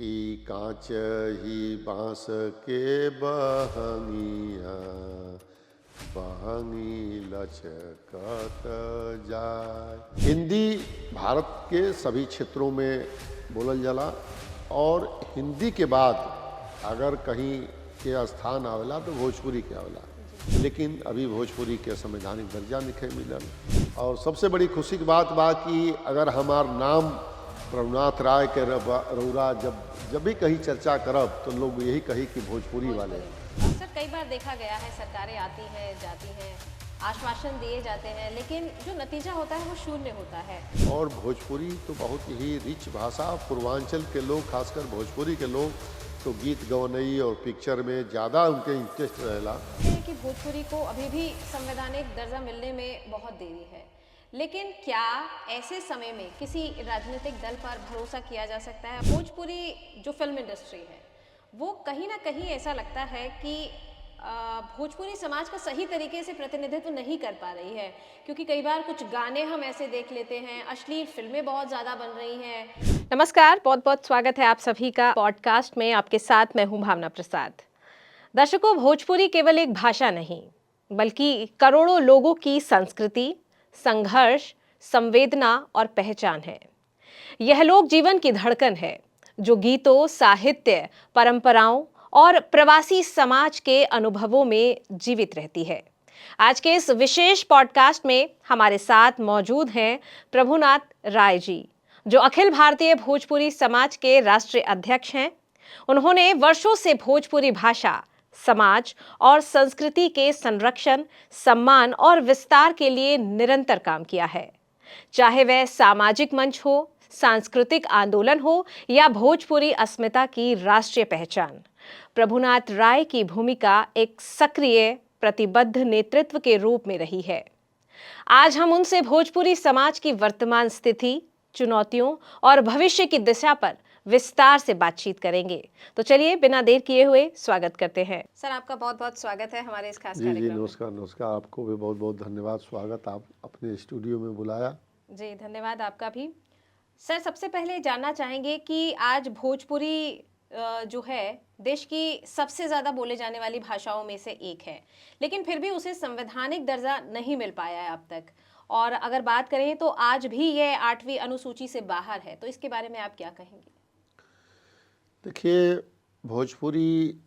कि कांच ही बांस के बहंगिया बहंगी लचकत जाए। हिंदी भारत के सभी क्षेत्रों में बोलल जाला और हिंदी के बाद अगर कहीं के स्थान आवेला तो भोजपुरी के आवेला, लेकिन अभी भोजपुरी के संवैधानिक दर्जा नहीं मिलल। और सबसे बड़ी खुशी की बात बा कि अगर हमार नाम प्रभुनाथ राय के रौरा जब भी कहीं चर्चा करब तो लोग यही कही कि भोजपुरी वाले। अक्सर कई बार देखा गया है, सरकारें आती हैं जाती हैं, आश्वासन दिए जाते हैं, लेकिन जो नतीजा होता है वो शून्य होता है। और भोजपुरी तो बहुत ही रिच भाषा, पूर्वांचल के लोग खासकर भोजपुरी के लोग तो गीत गवनई और पिक्चर में ज़्यादा उनके इंटरेस्ट रहेला। कि भोजपुरी को अभी भी संवैधानिक दर्जा मिलने में बहुत देरी है, लेकिन क्या ऐसे समय में किसी राजनीतिक दल पर भरोसा किया जा सकता है? भोजपुरी जो फिल्म इंडस्ट्री है वो कहीं ना कहीं ऐसा लगता है कि भोजपुरी समाज का सही तरीके से प्रतिनिधित्व नहीं कर पा रही है, क्योंकि कई बार कुछ गाने हम ऐसे देख लेते हैं, अश्लील फिल्में बहुत ज़्यादा बन रही हैं। नमस्कार, बहुत बहुत स्वागत है आप सभी का पॉडकास्ट में। आपके साथ मैं हूं भावना प्रसाद। दर्शकों, भोजपुरी केवल एक भाषा नहीं बल्कि करोड़ों लोगों की संस्कृति, संघर्ष, संवेदना और पहचान है। यह लोक जीवन की धड़कन है जो गीतों, साहित्य, परंपराओं और प्रवासी समाज के अनुभवों में जीवित रहती है। आज के इस विशेष पॉडकास्ट में हमारे साथ मौजूद हैं प्रभुनाथ राय जी, जो अखिल भारतीय भोजपुरी समाज के राष्ट्रीय अध्यक्ष हैं। उन्होंने वर्षों से भोजपुरी भाषा, समाज और संस्कृति के संरक्षण, सम्मान और विस्तार के लिए निरंतर काम किया है। चाहे वह सामाजिक मंच हो, सांस्कृतिक आंदोलन हो या भोजपुरी अस्मिता की राष्ट्रीय पहचान, प्रभुनाथ राय की भूमिका एक सक्रिय, प्रतिबद्ध नेतृत्व के रूप में रही है। आज हम उनसे भोजपुरी समाज की वर्तमान स्थिति, चुनौतियों और भविष्य की दिशा पर विस्तार से बातचीत करेंगे। तो चलिए बिना देर किए हुए स्वागत करते हैं। सर, आपका बहुत बहुत स्वागत है हमारे इस खास कार्यक्रम में। नमस्कार। नमस्कार, आपको भी बहुत बहुत धन्यवाद, स्वागत, आप अपने स्टूडियो में बुलाया। जी धन्यवाद आपका भी। सर, सबसे पहले जानना चाहेंगे कि आज भोजपुरी जो है देश की सबसे ज़्यादा बोले जाने वाली भाषाओं में से एक है, लेकिन फिर भी उसे संवैधानिक दर्जा नहीं मिल पाया है अब तक। और अगर बात करें तो आज भी यह 8वीं अनुसूची से बाहर है, तो इसके बारे में आप क्या कहेंगे? देखिए, भोजपुरी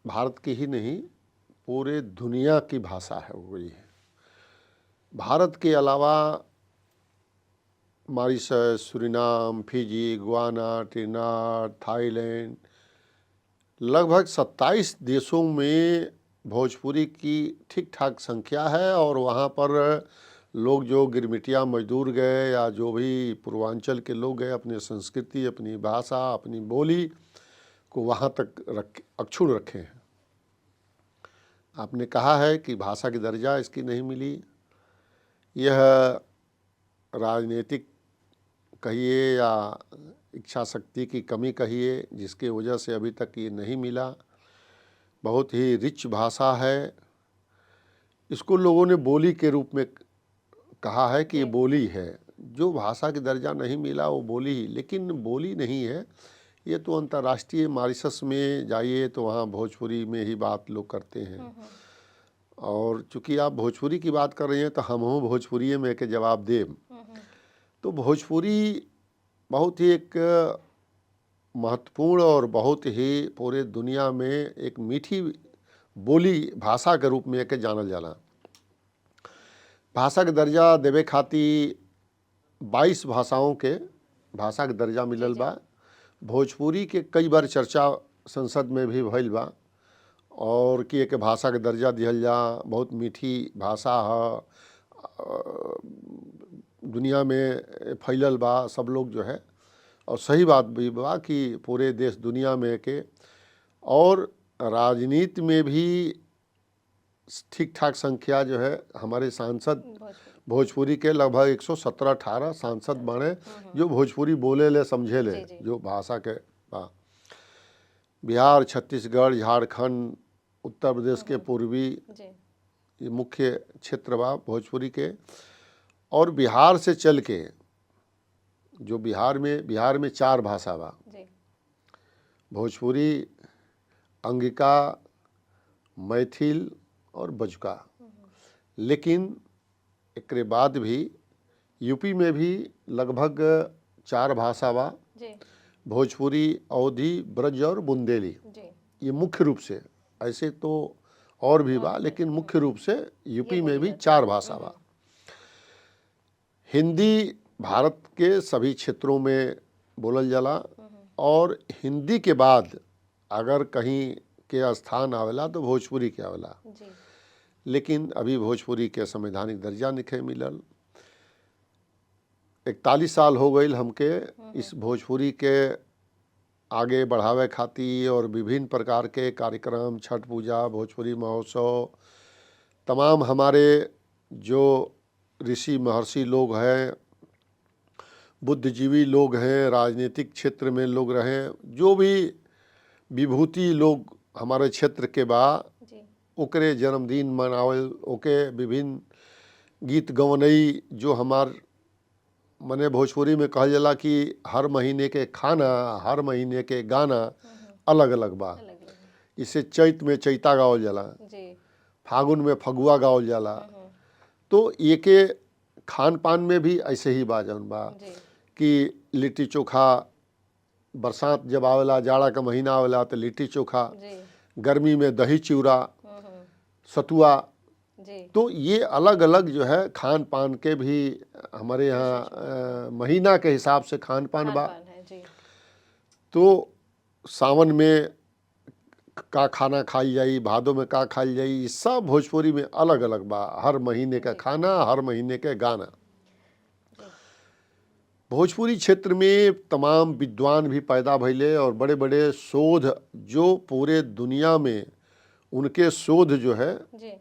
भारत की ही नहीं पूरे दुनिया की भाषा है हो गई है। भारत के अलावा Mauritius, Suriname, Fiji, Guyana, Trinidad, Thailand, लगभग 27 देशों में भोजपुरी की ठीक ठाक संख्या है। और वहाँ पर लोग जो गिरमिटिया मजदूर गए या जो भी पूर्वांचल के लोग गए, अपनी संस्कृति, अपनी भाषा, अपनी बोली को वहाँ तक अक्षुण्ण रखे हैं। आपने कहा है कि भाषा की दर्जा इसकी नहीं मिली, यह राजनीतिक कहिए या इच्छा शक्ति की कमी कहिए, जिसके वजह से अभी तक ये नहीं मिला। बहुत ही रिच भाषा है। इसको लोगों ने बोली के रूप में कहा है कि ये बोली है। जो भाषा की दर्जा नहीं मिला वो बोली ही, लेकिन बोली नहीं है। ये तो अंतर्राष्ट्रीय, मॉरिशस में जाइए तो वहाँ भोजपुरी में ही बात लोग करते हैं। और चूँकि आप भोजपुरी की बात कर रहे हैं तो हम भोजपुरी में के जवाब दें तो भोजपुरी बहुत ही एक महत्वपूर्ण और बहुत ही पूरे दुनिया में एक मीठी बोली भाषा के रूप में के जानल जाला। भाषा के दर्जा देवे खातिर 22 भाषाओं के भाषा के दर्जा मिलल बा। भोजपुरी के कई बार चर्चा संसद में भी भइल बा और कि एक भाषा के दर्जा दिहल जा। बहुत मीठी भाषा है, दुनिया में फैलल बा, सब लोग जो है। और सही बात भी बा कि पूरे देश दुनिया में के, और राजनीति में भी ठीक ठाक संख्या जो है। हमारे सांसद भोजपुरी के लगभग 117-18 सांसद बने जो भोजपुरी बोले ले, समझे ले, जो भाषा के बा। बिहार, छत्तीसगढ़, झारखंड, उत्तर प्रदेश के पूर्वी ये मुख्य क्षेत्र बा भोजपुरी के। और बिहार से चल के जो बिहार में 4 भाषा बा। भोजपुरी, अंगिका, मैथिल और बजुका। लेकिन एकरे बाद भी यूपी में भी लगभग 4 भाषा बा, जी भोजपुरी, अवधी, ब्रज और बुंदेली। जी ये मुख्य रूप से, ऐसे तो और भी बा, लेकिन मुख्य रूप से यूपी में भी 4 भाषा बा। हिंदी भारत के सभी क्षेत्रों में बोलल जाला और हिंदी के बाद अगर कहीं के स्थान आवेला तो भोजपुरी के आवेला। जी लेकिन अभी भोजपुरी के संवैधानिक दर्जा नहीं मिलल। 41 साल हो गई हमके इस भोजपुरी के आगे बढ़ावे खातिर और विभिन्न प्रकार के कार्यक्रम, छठ पूजा, भोजपुरी महोत्सव, तमाम हमारे जो ऋषि महर्षि लोग हैं, बुद्धिजीवी लोग हैं, राजनीतिक क्षेत्र में लोग रहे, जो भी विभूति लोग हमारे क्षेत्र के बा, जी ओकरे जन्मदिन मनावल, ओके विभिन्न गीत गवनई, जो हमार मने भोजपुरी में कहल जाला कि हर महीने के खाना, हर महीने के गाना अलग अलग बा। अलग अलग इसे चैत में चैता गावल जाला, जी फागुन में फगुआ गावल जाला। तो ये के खान पान में भी ऐसे ही बा जौन बा जी कि लिट्टी चोखा, बरसात जब आवेला, जाड़ा का महीना आवेला तो लिट्टी चोखा, जी गर्मी में दही चिवड़ा, सतुआ। जी तो ये अलग अलग जो है खान पान के भी हमारे यहाँ महीना के हिसाब से खान पान बा। खान है जी तो सावन में का खाना खाई जाई, भादों में का खाई जाई, ये सब भोजपुरी में अलग अलग बा। हर महीने का खाना, हर महीने के गाना। भोजपुरी क्षेत्र में तमाम विद्वान भी पैदा भइले और बड़े बड़े शोध, जो पूरे दुनिया में उनके शोध जो है जी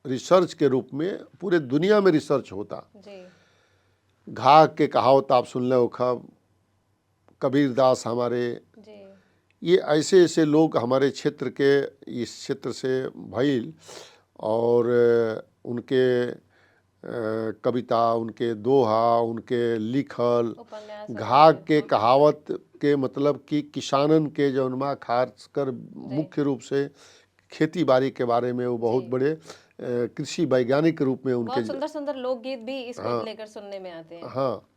रिसर्च के रूप में पूरे दुनिया में रिसर्च होता। जी घाघ के कहावत आप सुन ले खब, कबीर दास हमारे, जी ये ऐसे ऐसे लोग हमारे क्षेत्र के, इस क्षेत्र से भइल और उनके कविता, उनके दोहा, उनके लिखल, उपन्यास घाघ के कहावत के मतलब कि किसानन के जौन बा, खासकर मुख्य रूप से खेती बाड़ी के बारे में वो बहुत बड़े कृषि वैज्ञानिक के रूप में उनके बहुत सुंदर सुंदर लोकगीत भी इसको लेकर सुनने में आते हैं। हाँ।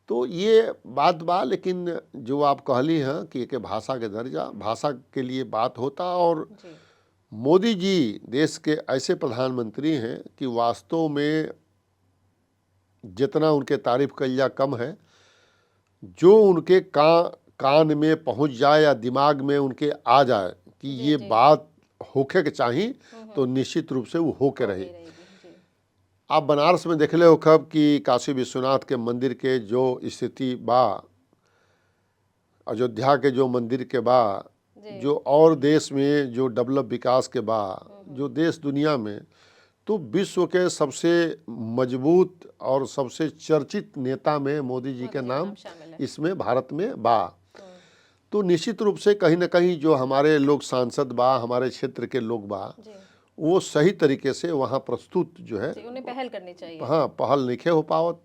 तो ये बात बा, लेकिन जो आप कहली हैं कि एक भाषा के दर्जा, भाषा के लिए बात होता। और जी मोदी जी देश के ऐसे प्रधानमंत्री हैं कि वास्तव में जितना उनके तारीफ कल जा कम है। जो उनके कान में पहुंच जाए या दिमाग में उनके आ जाए कि ये बात होके के चाहिए, तो निश्चित रूप से वो होके रही। जी आप बनारस में देखले हो कब कि काशी विश्वनाथ के मंदिर के जो स्थिति बा, अयोध्या के जो मंदिर के बा, जो और देश में जो डेवलप विकास के बा, जो देश दुनिया में, तो विश्व के सबसे मजबूत और सबसे चर्चित नेता में मोदी जी के नाम शामिल है। इसमें भारत में बा। तो निश्चित रूप से कहीं ना कहीं जो हमारे लोग सांसद बा, हमारे क्षेत्र के लोग बा, जी वो सही तरीके से वहाँ प्रस्तुत जो है, जी उन्हें पहल करनी चाहिए। हाँ, पहल नहीं हो पावत।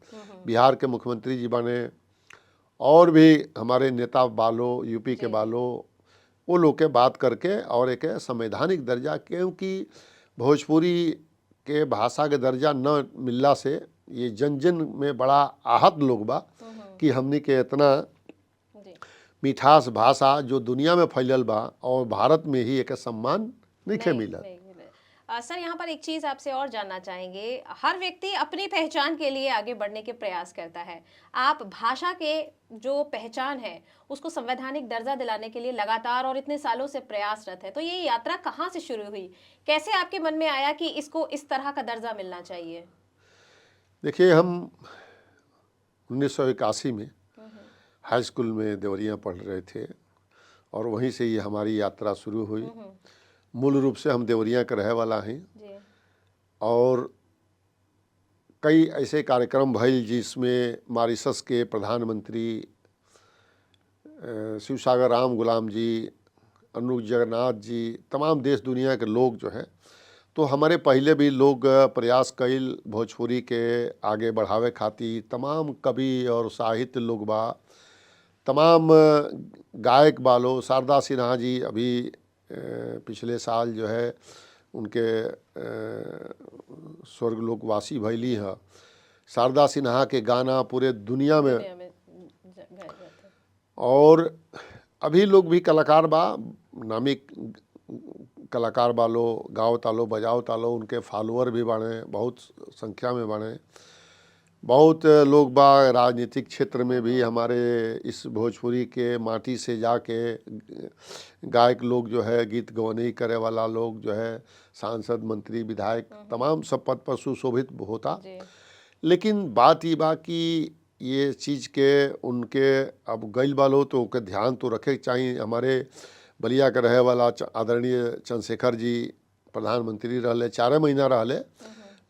बिहार के मुख्यमंत्री जी बने और भी हमारे नेता बालो, यूपी के बालो, वो लोग के बात करके और एक संवैधानिक दर्जा, क्योंकि भोजपुरी के भाषा के दर्जा न मिलला से ये जन जन में बड़ा आहत लोग बा कि हमनी के इतना जी मिठास भाषा जो दुनिया में फैलल बा और भारत में ही एक सम्मान नहीं मिलल। नहीं मिले। सर यहाँ पर एक चीज़ आपसे और जानना चाहेंगे, हर व्यक्ति अपनी पहचान के लिए आगे बढ़ने के प्रयास करता है। आप भाषा के जो पहचान है उसको संवैधानिक दर्जा दिलाने के लिए लगातार और इतने सालों से प्रयासरत है, तो ये यात्रा कहाँ से शुरू हुई? कैसे आपके मन में आया कि इसको इस तरह का दर्जा मिलना चाहिए? देखिए, हम 1981 में हाई स्कूल में देवरिया पढ़ रहे थे और वहीं से ये हमारी यात्रा शुरू हुई। मूल रूप से हम देवरिया के रहे वाला हैं जी और कई ऐसे कार्यक्रम भइल जिसमें मॉरिशस के प्रधानमंत्री शिवसागर राम गुलाम जी, अनुज जगन्नाथ जी, तमाम देश दुनिया के लोग जो है, तो हमारे पहले भी लोग प्रयास कईल भोजपुरी के आगे बढ़ावे खातिर। तमाम कवि और साहित्य लोग बा, तमाम गायक वालों, शारदा सिन्हा जी अभी पिछले साल जो है उनके स्वर्गलोकवासी भैली हैं। शारदा सिन्हा के गाना पूरे दुनिया में दुनिया में गाए जाते हैं। और अभी लोग भी कलाकार बा, नामी कलाकार बालो, गाओ तालो बजाओ तालो, उनके फॉलोअर भी बढ़े, बहुत संख्या में बढ़े। बहुत लोग बा राजनीतिक क्षेत्र में भी हमारे इस भोजपुरी के माटी से जाके गायक लोग जो है, गीत गवनी करे वाला लोग जो है, सांसद, मंत्री, विधायक, तमाम सब पद पर सुशोभित होता। जी लेकिन बात ये बा कि ये चीज़ के उनके अब गइल वालो तो ओके ध्यान तो रखे के चाहिए। हमारे बलिया के रहे वाला आदरणीय चंद्रशेखर जी प्रधानमंत्री रहले, 4 महीना रहले,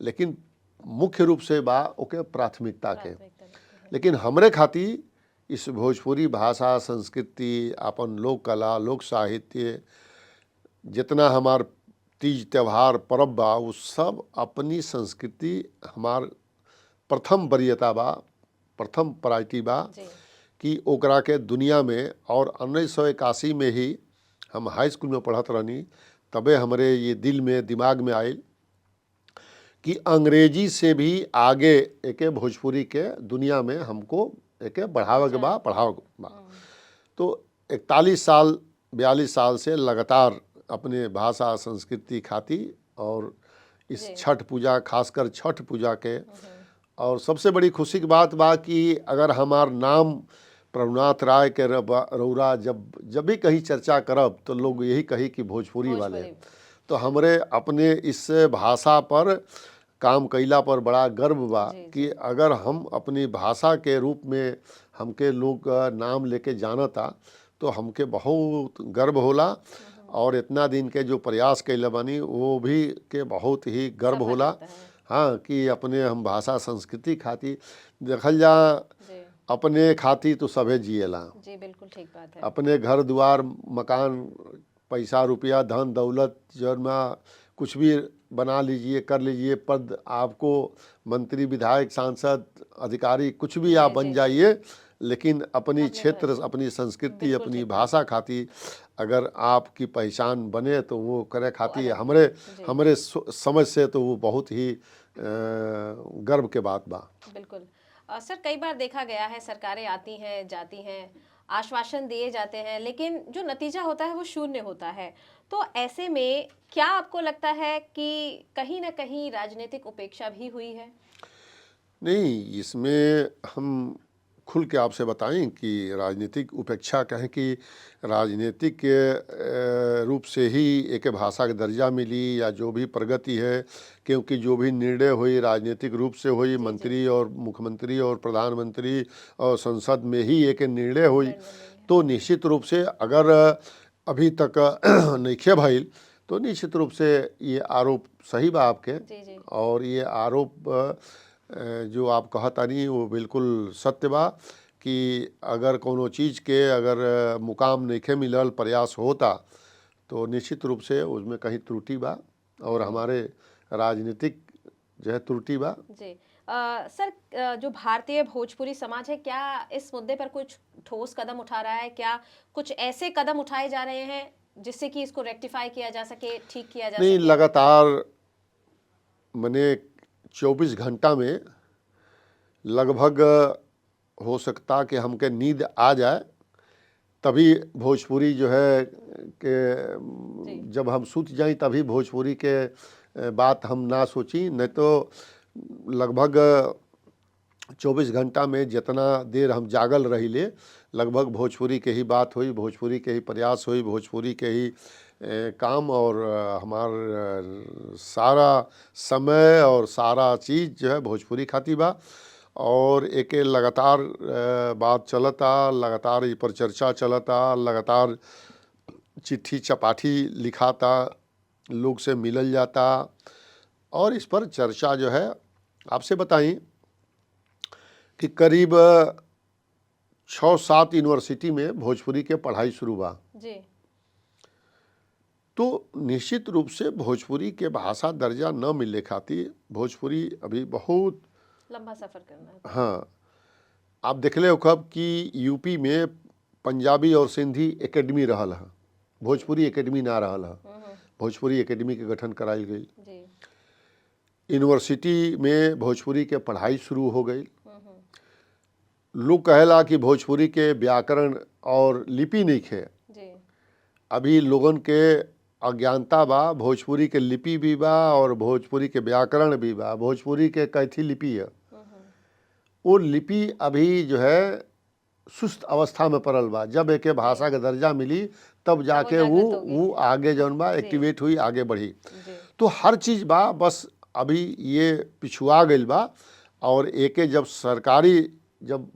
लेकिन मुख्य रूप से बा ओके प्राथमिकता के। प्राथमिकता देते हैं। लेकिन हमरे खातिर इस भोजपुरी भाषा, संस्कृति, अपन लोक कला, लोक साहित्य, जितना हमार तीज त्यौहार पर्व बा, वो सब अपनी संस्कृति हमार प्रथम वरीयता बा, प्रथम प्रायोरिटी बा जी कि ओकरा के दुनिया में। और 1981 में ही हम हाई स्कूल में पढ़त रहनी, तबे हमरे ये दिल में दिमाग में आयल कि अंग्रेजी से भी आगे एके भोजपुरी के दुनिया में हमको एके बढ़ावे के बा, पढ़ावे के बा। तो 41 साल 42 साल से लगातार अपने भाषा संस्कृति खातिर और इस छठ पूजा, खासकर छठ पूजा के, और सबसे बड़ी खुशी की बात बा कि अगर हमार नाम प्रभुनाथ राय के रौरा जब भी कहीं चर्चा करब तो लोग यही कही कि भोजपुरी वाले। तो हमरे अपने इस भाषा पर काम कैला पर बड़ा गर्व बा कि अगर हम अपनी भाषा के रूप में हमके लोग नाम लेके जानता तो हमके बहुत गर्व होला। और इतना दिन के जो प्रयास कैले बानी वो भी के बहुत ही गर्व होला। हाँ, कि अपने हम भाषा संस्कृति खातिर देखल जा, अपने खातिर तो सभे जिएला। जी बिल्कुल ठीक बात है। अपने घर द्वार, मकान, पैसा रुपया, धन दौलत, जन्मा कुछ भी बना लीजिए, कर लीजिए, पद आपको मंत्री, विधायक, सांसद, अधिकारी कुछ भी आप बन जाइए, लेकिन अपनी क्षेत्र, अपनी संस्कृति, अपनी भाषा खातिर अगर आपकी पहचान बने तो वो करे खातिर हमरे समझ से तो वो बहुत ही गर्व के बात बा। बिल्कुल सर, कई बार देखा गया है सरकारें आती हैं जाती हैं, आश्वासन दिए जाते हैं, लेकिन जो नतीजा होता है वो शून्य होता है। तो ऐसे में क्या आपको लगता है कि कहीं ना कहीं राजनीतिक उपेक्षा भी हुई है? नहीं, इसमें हम खुल के आपसे बताएं कि राजनीतिक उपेक्षा कहें कि राजनीतिक रूप से ही एक भाषा का दर्जा मिली या जो भी प्रगति है, क्योंकि जो भी निर्णय हुई राजनीतिक रूप से हुई, मंत्री और मुख्यमंत्री और प्रधानमंत्री और संसद में ही एक निर्णय हुई। तो निश्चित रूप से अगर अभी तक नइखे भइल तो निश्चित रूप से ये आरोप सही बा आपके। और ये आरोप जो आप कहतानी वो बिल्कुल सत्य बा कि अगर कोनो चीज़ के अगर मुकाम नइखे मिलल, प्रयास होता तो निश्चित रूप से उसमें कहीं त्रुटि बा और हमारे राजनीतिक जो है त्रुटि बा। जी सर, जो भारतीय भोजपुरी समाज है, क्या इस मुद्दे पर कुछ ठोस कदम उठा रहा है? क्या कुछ ऐसे कदम उठाए जा रहे हैं जिससे कि इसको रेक्टिफाई किया जा सके, ठीक किया जा नहीं, सके? लगातार मैंने 24 घंटा में लगभग हो सकता कि हमके नींद आ जाए, तभी भोजपुरी जो है कि जब हम सूत जाई तभी भोजपुरी के बात हम ना सोची। नहीं तो लगभग 24 घंटा में जितना देर हम जागल रहिले, लगभग भोजपुरी के ही बात हुई, भोजपुरी के ही प्रयास हुई, भोजपुरी के ही काम, और हमार सारा समय और सारा चीज़ जो है भोजपुरी खातिर बा। और एक लगातार बात चलता, लगातार इस पर चर्चा चलता, लगातार चिट्ठी चपाठी लिखाता, लोग से मिलल जाता, और इस पर चर्चा जो है आपसे बताई कि करीब 6-7 यूनिवर्सिटी में भोजपुरी के पढ़ाई शुरू बा। जी तो निश्चित रूप से भोजपुरी के भाषा दर्जा न मिले खातिर भोजपुरी अभी बहुत लंबा सफर करना है। हाँ, आप देखले हो कब कि यूपी में पंजाबी और सिंधी एकेडमी रहल है, भोजपुरी एकेडमी ना रहल है। भोजपुरी एकेडमी के गठन कराई गई। जी। यूनिवर्सिटी में भोजपुरी के पढ़ाई शुरू हो गई। लोग कहेला कि भोजपुरी के व्याकरण और लिपि नहीं खे। जी। अभी लोगन के अज्ञानता बा, भोजपुरी के लिपि भी बा और भोजपुरी के व्याकरण भी बा। भोजपुरी के कैथी लिपि है, वो लिपि अभी जो है सुस्त अवस्था में पड़ल बा। जब एके भाषा के दर्जा मिली तब जाके वो आगे जौन बा एक्टिवेट हुई, आगे बढ़ी। जी। तो हर चीज़ बा, बस अभी ये पिछुआ गई बा। और एके जब सरकारी, जब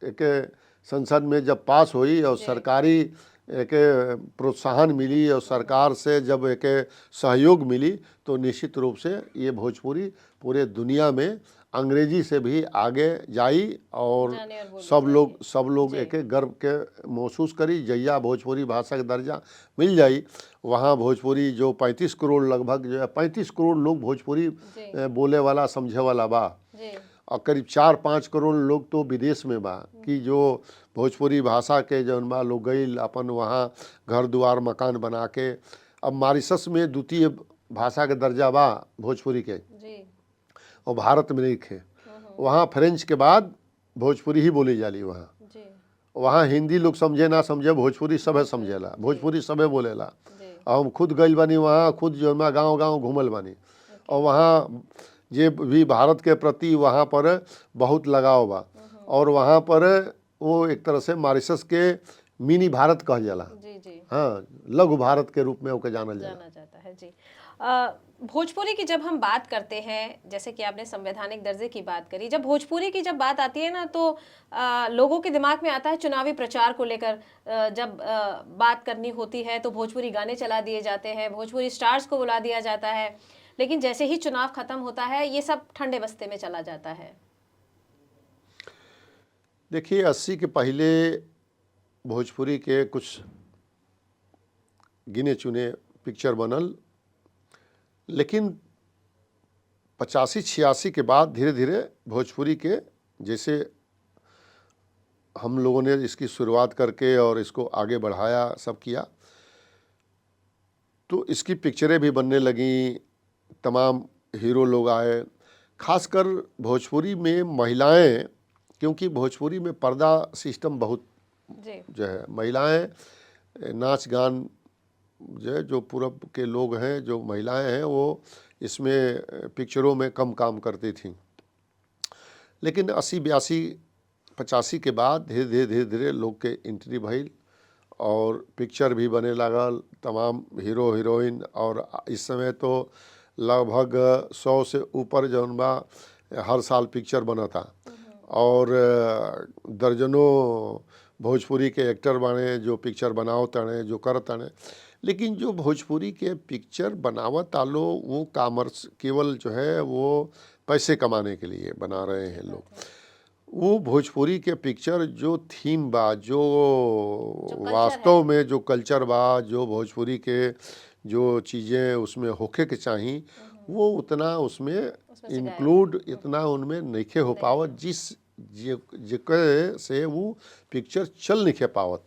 एके संसद में जब पास हुई और सरकारी एके प्रोत्साहन मिली और सरकार से जब एके सहयोग मिली, तो निश्चित रूप से ये भोजपुरी पूरे दुनिया में अंग्रेजी से भी आगे जाई और सब लोग एके गर्व के महसूस करी। जहिया भोजपुरी भाषा के दर्जा मिल जाई, वहाँ भोजपुरी जो 35 करोड़ लगभग जो है 35 करोड़ लोग भोजपुरी बोले वाला समझे वाला बा। और करीब 4-5 करोड़ लोग तो विदेश में बा कि जो भोजपुरी भाषा के जौन बा लोग गई अपन वहाँ घर दुआर मकान बना के। अब मॉरिशस में द्वितीय भाषा के दर्जा बा भोजपुरी के, और भारत में नहीं खे। वहाँ फ्रेंच के बाद भोजपुरी ही बोली जाली। वहाँ हिंदी लोग समझे ना समझे, भोजपुरी सभे समझेला, भोजपुरी सभे बोलेला। और हम खुद गइल बानी वहाँ, खुद जो है गाँव घूमल बानी। और वहाँ ये भी भारत के प्रति वहाँ पर बहुत लगाव बा। और वहाँ पर वो एक तरह से मॉरिशस के मिनी भारत कहा जाला। हाँ, लघु भारत के रूप में ओके जाना जाता है। जी। भोजपुरी की जब हम बात करते हैं, जैसे कि आपने संवैधानिक दर्जे की बात करी, जब भोजपुरी की जब बात आती है ना, तो लोगों के दिमाग में आता है चुनावी प्रचार को लेकर। जब बात करनी होती है तो भोजपुरी गाने चला दिए जाते हैं, भोजपुरी स्टार्स को बुला दिया जाता है। लेकिन जैसे ही चुनाव खत्म होता है, ये सब ठंडे बस्ते में चला जाता है। देखिए, 80 के पहले भोजपुरी के कुछ गिने चुने पिक्चर बनल, लेकिन 85-86 के बाद धीरे धीरे भोजपुरी के, जैसे हम लोगों ने इसकी शुरुआत करके और इसको आगे बढ़ाया, सब किया, तो इसकी पिक्चरें भी बनने लगी, तमाम हीरो लोग आए। खासकर भोजपुरी में महिलाएं, क्योंकि भोजपुरी में पर्दा सिस्टम बहुत जो है, महिलाएं नाच गान जो पूरब के लोग हैं, जो महिलाएं हैं, वो इसमें पिक्चरों में कम काम करती थीं। लेकिन 80-82-85 के बाद धीरे धीरे लोग के एंट्री भइल और पिक्चर भी बने लागल, तमाम हीरो हीरोइन। और इस समय तो लगभग 100 से ऊपर जौन बा हर साल पिक्चर बना था। और दर्जनों भोजपुरी के एक्टर बने जो पिक्चर बनाओ तड़े, जो कर तड़े। लेकिन जो भोजपुरी के पिक्चर बनावत आलो, वो कॉमर्स केवल जो है वो पैसे कमाने के लिए बना रहे हैं लोग। वो भोजपुरी के पिक्चर जो थीम बा, जो वास्तव में जो कल्चर बा, जो भोजपुरी के जो चीज़ें उसमें होके के चाहिए, वो उतना उसमें इंक्लूड इतना उनमें नहीं हो पावत, जिसके से वो पिक्चर चल नहीं पावत।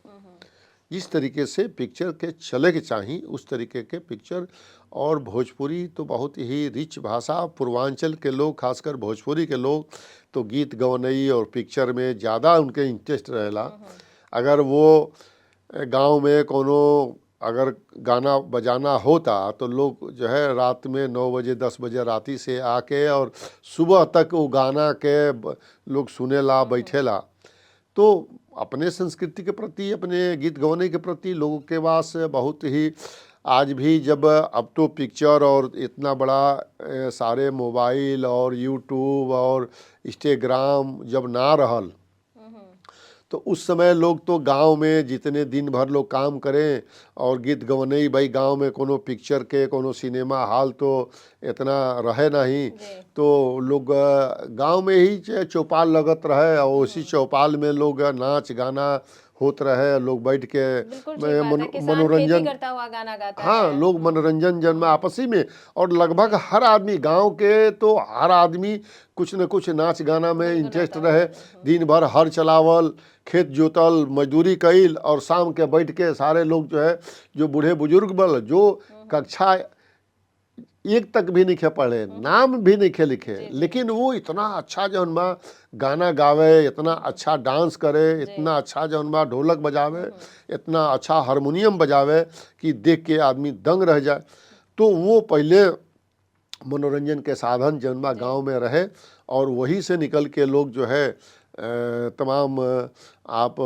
जिस तरीके से पिक्चर के चले के चाहिए उस तरीके के पिक्चर। और भोजपुरी तो बहुत ही रिच भाषा, पूर्वांचल के लोग, खासकर भोजपुरी के लोग तो गीत गवनई और पिक्चर में ज़्यादा उनके इंटरेस्ट रहेला। अगर वो गांव में कोनो अगर गाना बजाना होता तो लोग जो है रात में 9 बजे 10 बजे राती से आके और सुबह तक वो गाना के लोग सुनेला, बैठेला। तो अपने संस्कृति के प्रति, अपने गीत गवने के प्रति लोगों के पास बहुत ही आज भी, जब अब तो पिक्चर और इतना बड़ा सारे मोबाइल और यूट्यूब और इंस्टाग्राम जब ना रहल, तो उस समय लोग तो गांव में जितने दिन भर लोग काम करें और गीत गवनई, भाई गांव में कोनो पिक्चर के कोनो सिनेमा हॉल तो इतना रहे नहीं, तो लोग गांव में ही चौपाल लगत रहे और उसी चौपाल में लोग नाच गाना होत रहे, लोग बैठ के बिल्कुल ठीक बात है, किसान खेती मनोरंजन, करता हुआ गाना गाता हाँ, है। लोग मनोरंजन जन में आपसी में, और लगभग हर आदमी गांव के तो हर आदमी कुछ न कुछ नाच गाना में इंटरेस्ट गुनगुनाता रहे। हुआ। दिन भर हर चलावल, खेत जोतल, मजदूरी कईल, और शाम के बैठ के सारे लोग जो है, जो बूढ़े बुजुर्ग बल, जो कक्षा एक तक भी नहीं पढ़े, नाम भी नहीं लिखे, लेकिन वो इतना अच्छा जौन बा गाना गावे, इतना अच्छा डांस करे, इतना अच्छा जौन बा ढोलक बजावे, इतना अच्छा हारमोनियम बजावे कि देख के आदमी दंग रह जाए। तो वो पहले मनोरंजन के साधन जौन बा गाँव में रहे, और वहीं से निकल के लोग जो है तमाम आप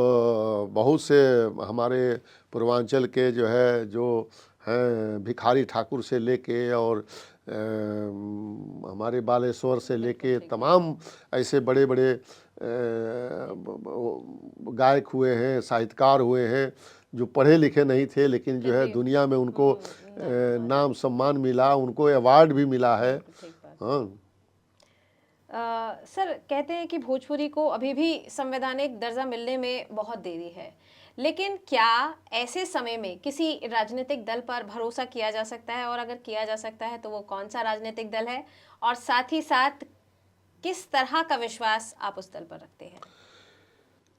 बहुत से हमारे पूर्वांचल के जो है, जो हैं भिखारी ठाकुर से लेके, और हमारे बालेश्वर से लेके तमाम ऐसे बड़े बड़े गायक हुए हैं, साहित्यकार हुए हैं, जो पढ़े लिखे नहीं थे, लेकिन जो है दुनिया में उनको नाम सम्मान मिला, उनको अवार्ड भी मिला है। हाँ। सर, कहते हैं कि भोजपुरी को अभी भी संवैधानिक दर्जा मिलने में बहुत देरी है, लेकिन क्या ऐसे समय में किसी राजनीतिक दल पर भरोसा किया जा सकता है, और अगर किया जा सकता है तो वो कौन सा राजनीतिक दल है, और साथ ही साथ किस तरह का विश्वास आप उस दल पर रखते हैं?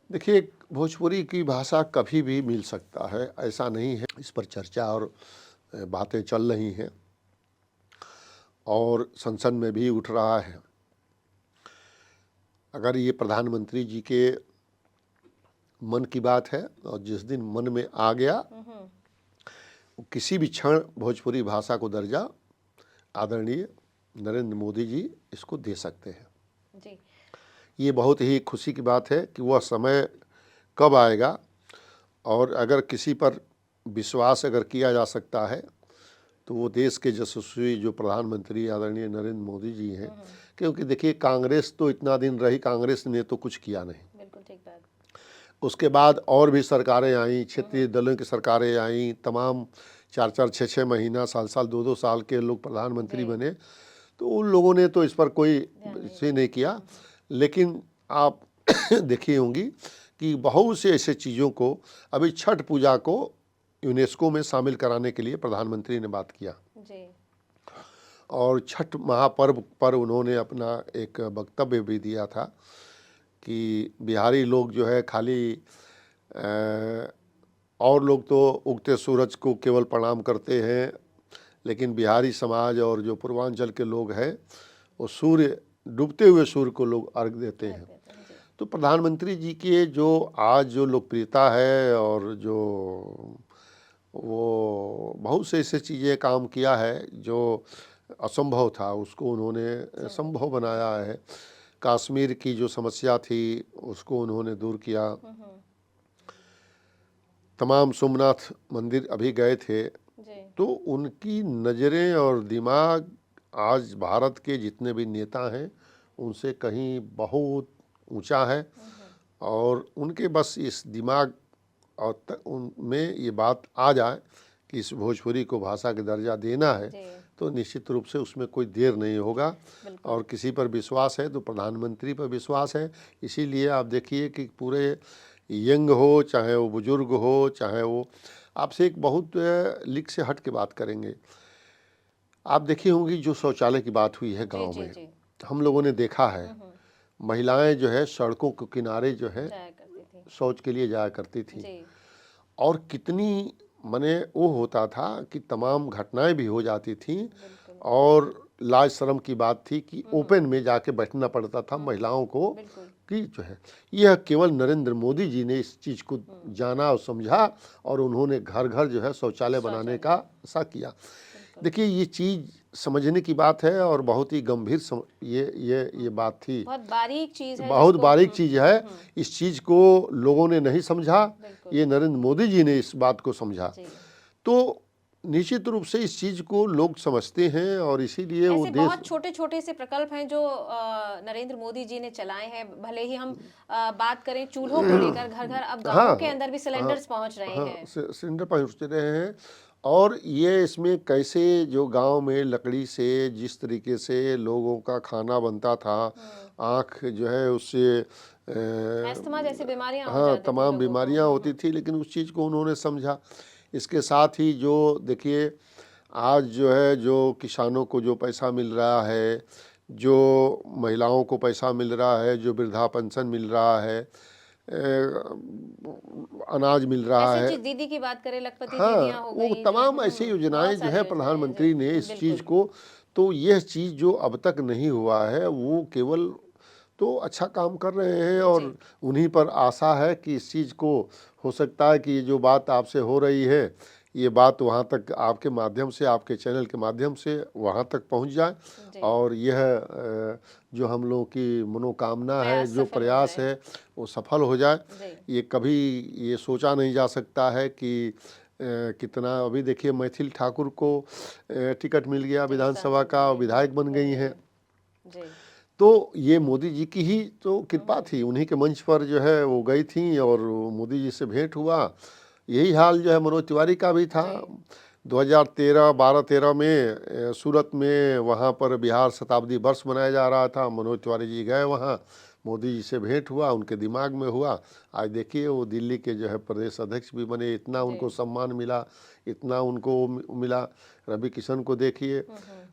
देखिए, भोजपुरी की भाषा कभी भी मिल सकता है, ऐसा नहीं है। इस पर चर्चा और बातें चल रही हैं, और संसद में भी उठ रहा है। अगर ये प्रधानमंत्री जी के मन की बात है, और जिस दिन मन में आ गया, किसी भी क्षण भोजपुरी भाषा को दर्जा आदरणीय नरेंद्र मोदी जी इसको दे सकते हैं जी। ये बहुत ही खुशी की बात है कि वह समय कब आएगा, और अगर किसी पर विश्वास अगर किया जा सकता है तो वो देश के यशस्वी जो प्रधानमंत्री आदरणीय नरेंद्र मोदी जी हैं। क्योंकि देखिए, कांग्रेस तो इतना दिन रही, कांग्रेस ने तो कुछ किया नहीं। बिल्कुल ठीक बात। उसके बाद और भी सरकारें आईं, क्षेत्रीय दलों की सरकारें आईं, तमाम 4-4, 6-6 महीना, साल 2-2 साल के लोग प्रधानमंत्री बने, तो उन लोगों ने तो इस पर कोई से नहीं किया। लेकिन आप देखी होंगी कि बहुत से ऐसे चीज़ों को, अभी छठ पूजा को यूनेस्को में शामिल कराने के लिए प्रधानमंत्री ने बात किया जी। और छठ महापर्व पर उन्होंने अपना एक वक्तव्य भी दिया था कि बिहारी लोग जो है खाली और लोग तो उगते सूरज को केवल प्रणाम करते हैं, लेकिन बिहारी समाज और जो पूर्वांचल के लोग हैं वो सूर्य, डूबते हुए सूर्य को लोग अर्घ देते हैं। तो प्रधानमंत्री जी की जो आज जो लोकप्रियता है, और जो वो बहुत से ऐसे चीज़ें काम किया है जो असंभव था, उसको उन्होंने संभव बनाया है। कश्मीर की जो समस्या थी उसको उन्होंने दूर किया। तमाम सोमनाथ मंदिर अभी गए थे, तो उनकी नज़रें और दिमाग आज भारत के जितने भी नेता हैं उनसे कहीं बहुत ऊंचा है। और उनके बस इस दिमाग और उनमें ये बात आ जाए कि इस भोजपुरी को भाषा के दर्जा देना है, तो निश्चित रूप से उसमें कोई देर नहीं होगा। और किसी पर विश्वास है तो प्रधानमंत्री पर विश्वास है। इसीलिए आप देखिए कि पूरे यंग हो, चाहे वो बुजुर्ग हो, चाहे वो, आपसे एक बहुत लीक से हट के बात करेंगे। आप देखी होंगी जो शौचालय की बात हुई है गांव में, हम लोगों ने देखा है महिलाएं जो है सड़कों के किनारे जो है शौच के लिए जाया करती थी, और कितनी मने वो होता था कि तमाम घटनाएं भी हो जाती थी, और लाज शर्म की बात थी कि ओपन में जाके बैठना पड़ता था महिलाओं को कि जो है। यह केवल नरेंद्र मोदी जी ने इस चीज़ को जाना और समझा, और उन्होंने घर घर जो है शौचालय बनाने का ऐसा किया। देखिए, ये चीज़ समझने की बात है, और बहुत ही गंभीर ये बात थी, बहुत बारीक चीज़ है, बहुत बारीक चीज़ है। इस चीज़ को लोगों ने नहीं समझा, ये नरेंद्र मोदी जी ने इस बात को समझा। तो निश्चित रूप से इस चीज़ को लोग समझते हैं, और इसीलिए वो देश, बहुत छोटे छोटे से प्रकल्प हैं जो नरेंद्र मोदी जी ने चलाए हैं। भले ही हम बात करें चूल्हों को लेकर, घर घर अब गांवों के अंदर भी सिलेंडर्स पहुंच रहे हैं। सिलेंडर पहुंच रहे हैं, और ये इसमें कैसे जो गांव में लकड़ी से जिस तरीके से लोगों का खाना बनता था, आँख जो है उससे अस्थमा जैसी बीमारियां हो हाँ जाती थी तमाम लोगों को। बीमारियां होती थी, लेकिन उस चीज़ को उन्होंने समझा। इसके साथ ही जो देखिए आज जो है, जो किसानों को जो पैसा मिल रहा है, जो महिलाओं को पैसा मिल रहा है, जो वृद्धा पेंशन मिल रहा है, अनाज मिल रहा एसएचजी है, दीदी की बात करें, लखपति दीदियां हाँ हो वो गई जी। तमाम ऐसी योजनाएं बहुत जो सारी है योजनाएं हैं प्रधानमंत्री ने जी, इस चीज़ बिल्कुल। को, तो यह चीज़ जो अब तक नहीं हुआ है वो केवल तो अच्छा काम कर रहे हैं, जी और उन्हीं पर आशा है कि इस चीज़ को हो सकता है कि ये जो बात आपसे हो रही है, ये बात वहाँ तक आपके माध्यम से, आपके चैनल के माध्यम से वहाँ तक पहुँच जाए, जी, और यह जो हम लोगों की मनोकामना है, प्रयास जो सफल हो प्रयास जाए है वो सफल हो जाए। जी। ये कभी ये सोचा नहीं जा सकता है कि कितना, अभी देखिए मैथिल ठाकुर को टिकट मिल गया जी, विधानसभा सांसद का, जी विधायक बन गई हैं। जी। तो ये मोदी जी की ही तो कृपा थी, उन्हीं के मंच पर जो है वो गई थी और मोदी जी से भेंट हुआ। यही हाल जो है मनोज तिवारी का भी था। 2013 12-13 में सूरत में वहाँ पर बिहार शताब्दी वर्ष मनाया जा रहा था, मनोज तिवारी जी गए वहाँ, मोदी जी से भेंट हुआ, उनके दिमाग में हुआ। आज देखिए वो दिल्ली के जो है प्रदेश अध्यक्ष भी बने, इतना उनको सम्मान मिला, इतना उनको मिला। रवि किशन को देखिए,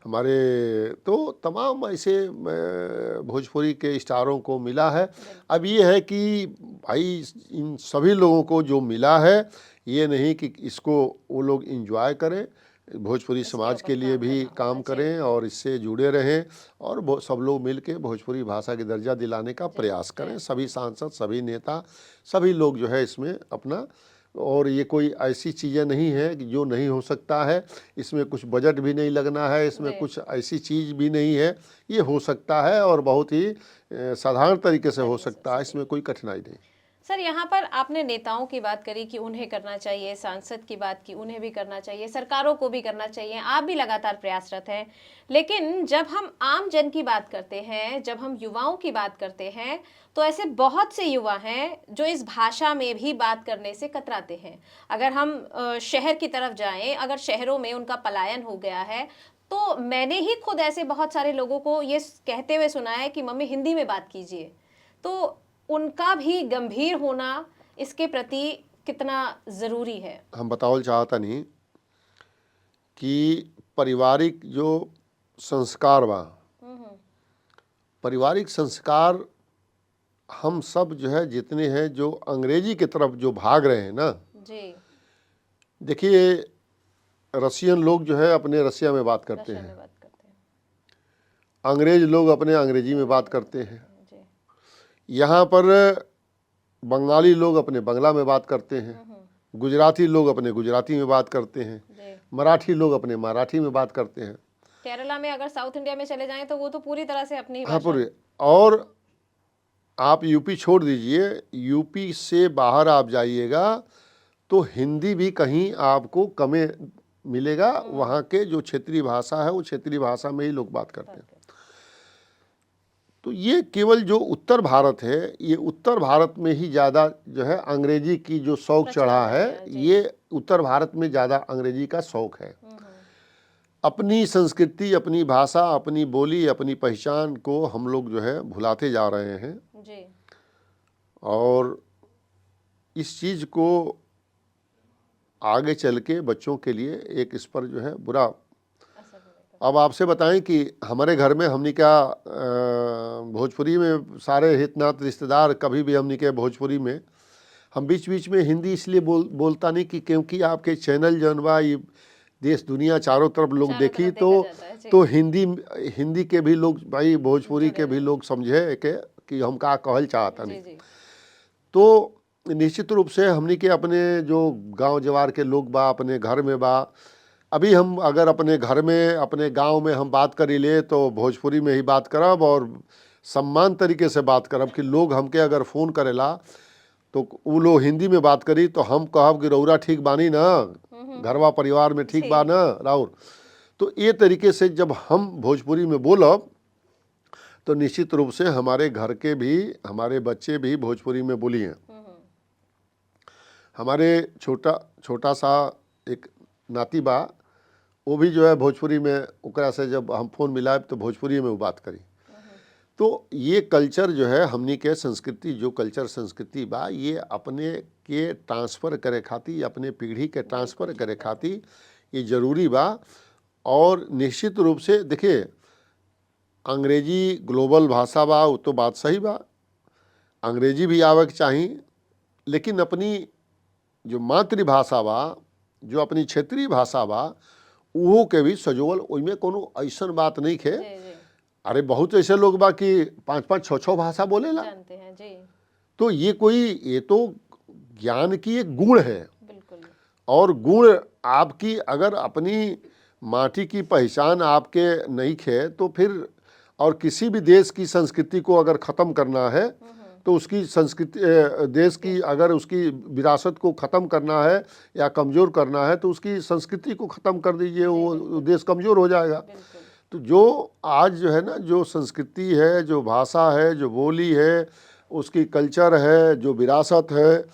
हमारे तो तमाम ऐसे भोजपुरी के स्टारों को मिला है। अब ये है कि भाई इन सभी लोगों को जो मिला है, ये नहीं कि इसको वो लोग एंजॉय करें, भोजपुरी इसके समाज के ऊपर लिए काम भी करना होगा काम जी। करें और इससे जुड़े रहें, और सब लोग मिल के भोजपुरी भाषा की दर्जा दिलाने का प्रयास करें। सभी सांसद, सभी नेता, सभी लोग जो है इसमें अपना, और ये कोई ऐसी चीज़ें नहीं है कि जो नहीं हो सकता है, इसमें कुछ बजट भी नहीं लगना है, इसमें जी। कुछ ऐसी चीज़ भी नहीं है, ये हो सकता है और बहुत ही साधारण तरीके से हो सकता है, इसमें कोई कठिनाई नहीं। सर, यहाँ पर आपने नेताओं की बात करी कि उन्हें करना चाहिए, सांसद की बात की उन्हें भी करना चाहिए, सरकारों को भी करना चाहिए, आप भी लगातार प्रयासरत हैं। लेकिन जब हम आम जन की बात करते हैं, जब हम युवाओं की बात करते हैं, तो ऐसे बहुत से युवा हैं जो इस भाषा में भी बात करने से कतराते हैं। अगर हम शहर की तरफ जाएं, अगर शहरों में उनका पलायन हो गया है, तो मैंने ही खुद ऐसे बहुत सारे लोगों को ये कहते हुए सुना है कि मम्मी हिंदी में बात कीजिए। तो उनका भी गंभीर होना इसके प्रति कितना ज़रूरी है? हम बतावल चाहता नहीं कि पारिवारिक जो संस्कार बा, पारिवारिक संस्कार हम सब जो है जितने हैं जो अंग्रेजी की तरफ जो भाग रहे हैं ना, जी, देखिए रसियन लोग जो है अपने रसिया में बात करते रशिया हैं, में बात करते हैं। अंग्रेज लोग अपने अंग्रेजी में बात करते हैं, जी, यहाँ पर बंगाली लोग अपने बंगला में बात करते हैं, गुजराती लोग अपने गुजराती में बात करते हैं, जी। मराठी लोग अपने मराठी में बात करते हैं। केरला में अगर साउथ इंडिया में चले जाएं तो वो तो पूरी तरह से अपनी ही हाँ भाषा। पूरे, और आप यूपी छोड़ दीजिए, यूपी से बाहर आप जाइएगा तो हिंदी भी कहीं आपको कमे मिलेगा, वहाँ के जो क्षेत्रीय भाषा है वो क्षेत्रीय भाषा में ही लोग बात करते हैं। तो ये केवल जो उत्तर भारत है, ये उत्तर भारत में ही ज़्यादा जो है अंग्रेजी की जो शौक चढ़ा है, ये उत्तर भारत में ज़्यादा अंग्रेजी का शौक है। अपनी संस्कृति, अपनी भाषा, अपनी बोली, अपनी पहचान को हम लोग जो है भुलाते जा रहे हैं, जी, और इस चीज़ को आगे चल के बच्चों के लिए एक इस पर जो है बुरा। असर पड़ेगा। अब आपसे बताएं कि हमारे घर में हमने क्या भोजपुरी में सारे हितनात रिश्तेदार, कभी भी हमने के भोजपुरी में, हम बीच बीच में हिंदी इसलिए बोलता नहीं कि क्योंकि आपके चैनल जौन बा ये देश दुनिया चारों तरफ लोग चारों देखी तरफ देखा जाता है, जी। तो हिंदी के भी लोग भाई, भोजपुरी के भी लोग समझे कि हम का कहल चाहता जी, नहीं। जी, तो निश्चित रूप से हमने के अपने जो गांव जवार के लोग बा, अपने घर में बा, अभी हम अगर अपने घर में, अपने गांव में हम बात करी ले तो भोजपुरी में ही बात करब और सम्मान तरीके से बात करब। कि लोग हमके अगर फ़ोन करेला तो वो लोग हिंदी में बात करी तो हम कहब कि रौरा ठीक बानी ना, घरवा परिवार में ठीक बा ना राउर। तो ये तरीके से जब हम भोजपुरी में बोलब तो निश्चित रूप से हमारे घर के भी, हमारे बच्चे भी भोजपुरी में बोली हैं। हमारे छोटा सा एक नाती बा, वो भी जो है भोजपुरी में ओकरा से जब हम फ़ोन मिलाए तो भोजपुरी में वो बात करी। तो ये कल्चर जो है हमनी के संस्कृति, जो कल्चर संस्कृति बा, ये अपने के ट्रांसफ़र करे खातिर, अपने पीढ़ी के ट्रांसफ़र करे खातिर ये ज़रूरी बा। और निश्चित रूप से देखिए, अंग्रेजी ग्लोबल भाषा बा, वो तो बात सही बा, अंग्रेजी भी आवे के चाही, लेकिन अपनी जो मातृभाषा बा, जो अपनी क्षेत्रीय भाषा बा, उहो के भी सजोवल, ओइमे कोनो ऐसन बात नहीं खे। जी जी अरे बहुत ऐसे लोग बा कि 5-5 6-6 भाषा बोलेला। जानते हैं जी। तो ये तो ज्ञान की एक गुण है। बिल्कुल। और गुण आपकी अगर अपनी माटी की पहचान आपके नहीं खे, तो फिर और किसी भी देश की संस्कृति को अगर ख़त्म करना है, तो उसकी संस्कृति देश की अगर उसकी विरासत को ख़त्म करना है या कमज़ोर करना है, तो उसकी संस्कृति को ख़त्म कर दीजिए, वो देश कमज़ोर हो जाएगा। बिल्कुल। तो जो आज जो है ना, जो संस्कृति है, जो भाषा है, जो बोली है, उसकी कल्चर है, जो विरासत है,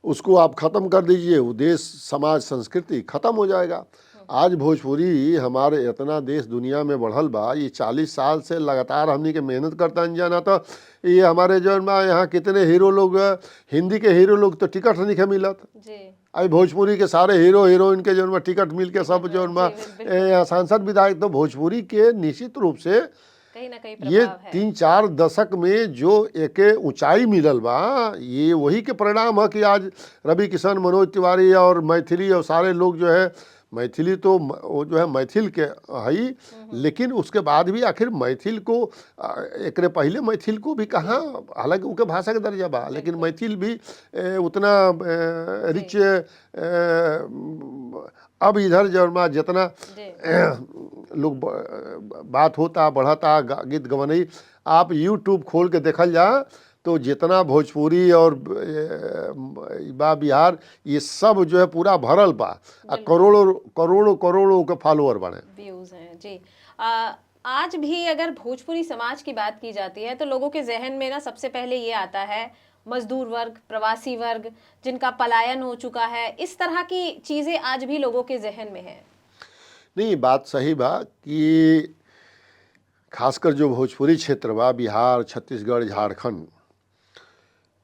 उसको आप ख़त्म कर दीजिए, वो देश, समाज, संस्कृति ख़त्म हो जाएगा। आज भोजपुरी हमारे इतना देश दुनिया में बढ़ल बा, ये 40 साल से लगातार हमनी के मेहनत करता जाना। तो ये हमारे जौन बा यहाँ कितने हीरो लोग, हिंदी के हीरो लोग तो टिकट नहीं के मिलत। जी आई भोजपुरी के सारे हीरो हीरोइन के जौन बा टिकट मिल के सब जौन बा सांसद विधायक, तो भोजपुरी के निश्चित रूप से कहीं ना कहीं ये प्रभाव है। 3-4 दशक में जो एक ऊंचाई मिलल बा, ये वही के परिणाम है कि आज रवि किशन, मनोज तिवारी और मैथिली और सारे लोग जो है, मैथिली तो वो जो है मैथिल के हई, लेकिन उसके बाद भी आखिर मैथिल को एकरे पहले मैथिल को भी कहाँ, हालांकि उनके भाषा के दर्जा बा, लेकिन मैथिल भी उतना रिच अब इधर जौन जितना लोग बात होता, बढ़ता, गीत गवनई, आप यूट्यूब खोल के देखल जा तो जितना भोजपुरी और बा बिहार, ये सब जो है पूरा भरल बा, करोड़ों करोड़ों करोड़ों के फॉलोअर बने, व्यूज हैं जी। आज भी अगर भोजपुरी समाज की बात की जाती है, तो लोगों के जहन में ना सबसे पहले ये आता है मजदूर वर्ग, प्रवासी वर्ग, जिनका पलायन हो चुका है। इस तरह की चीजें आज भी लोगों के जहन में है। नहीं, बात सही बा कि खासकर जो भोजपुरी क्षेत्र बा, बिहार, छत्तीसगढ़, झारखंड,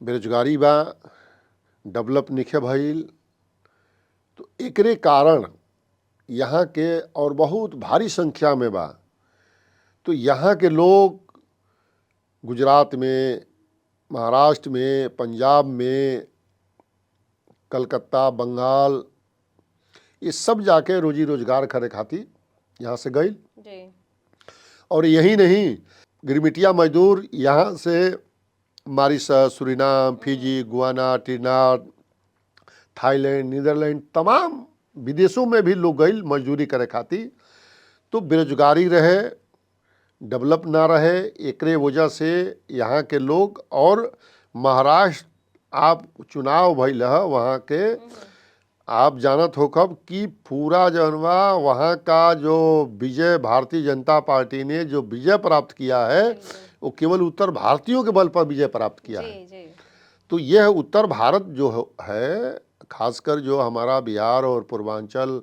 बेरोजगारी बा, डेवलप निखे भइल। तो एकरे कारण यहाँ के और बहुत भारी संख्या में बा, तो यहाँ के लोग गुजरात में, महाराष्ट्र में, पंजाब में, कलकत्ता, बंगाल, ये सब जाके रोजी रोजगार करे खातिर यहाँ से गई। जी। और यही नहीं, गिरमिटिया मजदूर यहाँ से Mauritius, Suriname, Fiji, Guyana, Trinidad, Thailand, Netherlands, तमाम विदेशों में भी लोग गई मजदूरी करे खातिर। तो बेरोजगारी रहे, डेवलप ना रहे, एकरे वजह से यहाँ के लोग, और महाराष्ट्र आप चुनाव भइल है वहाँ के, आप जानत हो कब कि पूरा जनवा वहाँ का जो विजय, भारतीय जनता पार्टी ने जो विजय प्राप्त किया है, वो केवल उत्तर भारतीयों के बल पर विजय प्राप्त किया है। जी। तो यह उत्तर भारत जो है, खासकर जो हमारा बिहार और पूर्वांचल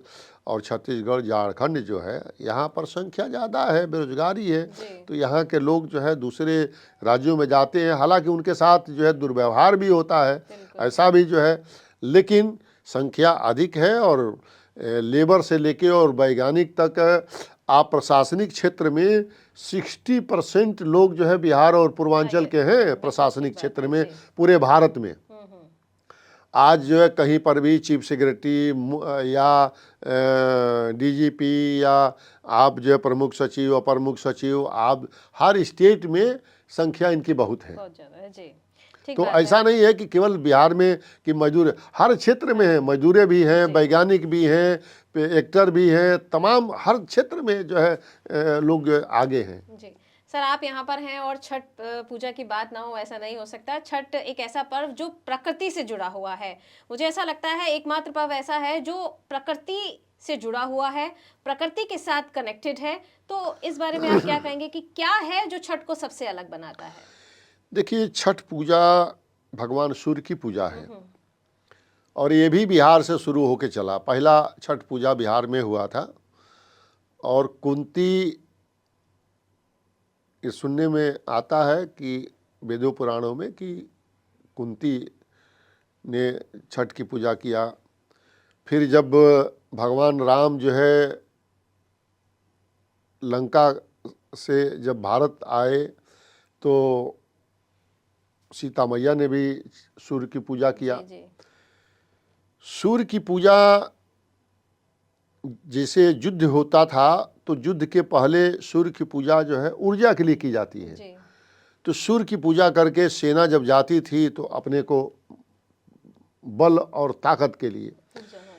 और छत्तीसगढ़, झारखंड जो है, यहाँ पर संख्या ज़्यादा है, बेरोजगारी है। तो यहाँ के लोग जो है दूसरे राज्यों में जाते हैं, हालांकि उनके साथ जो है दुर्व्यवहार भी होता है, ऐसा भी जो है, लेकिन संख्या अधिक है। और लेबर से लेके और वैज्ञानिक तक, आप प्रशासनिक क्षेत्र में 60% लोग जो है बिहार और पूर्वांचल के हैं प्रशासनिक क्षेत्र में, पूरे भारत में। आज जो है कहीं पर भी चीफ सेक्रेटरी या डीजीपी या आप जो है प्रमुख सचिव, अपर मुख्य सचिव, आप हर स्टेट में संख्या इनकी बहुत है। बहुत ज़्यादा है जी। ठीक तो बात ऐसा है। नहीं है कि केवल बिहार में कि मजदूर, हर क्षेत्र में है, मजदूर भी हैं, वैज्ञानिक भी हैं, एक्टर भी हैं, तमाम हर क्षेत्र में जो है लोग आगे हैं। जी सर, आप यहाँ पर हैं और छठ पूजा की बात ना हो ऐसा नहीं हो सकता। छठ एक ऐसा पर्व जो प्रकृति से जुड़ा हुआ है। मुझे ऐसा लगता है एकमात्र पर्व ऐसा है जो प्रकृति से जुड़ा हुआ है, प्रकृति के साथ कनेक्टेड है। तो इस बारे में आप क्या कहेंगे कि क्या है जो छठ को सबसे अलग बनाता है? देखिए, छठ पूजा भगवान सूर्य की पूजा है, और ये भी बिहार से शुरू होके चला। पहला छठ पूजा बिहार में हुआ था और कुंती, ये सुनने में आता है कि वेदों पुराणों में कि कुंती ने छठ की पूजा किया। फिर जब भगवान राम जो है लंका से जब भारत आए तो सीता मैया ने भी सूर्य की पूजा किया। जी जी। सूर्य की पूजा, जैसे युद्ध होता था तो युद्ध के पहले सूर्य की पूजा जो है ऊर्जा के लिए की जाती है। जी तो सूर्य की पूजा करके सेना जब जाती थी तो अपने को बल और ताकत के लिए। ऊर्जा, हाँ।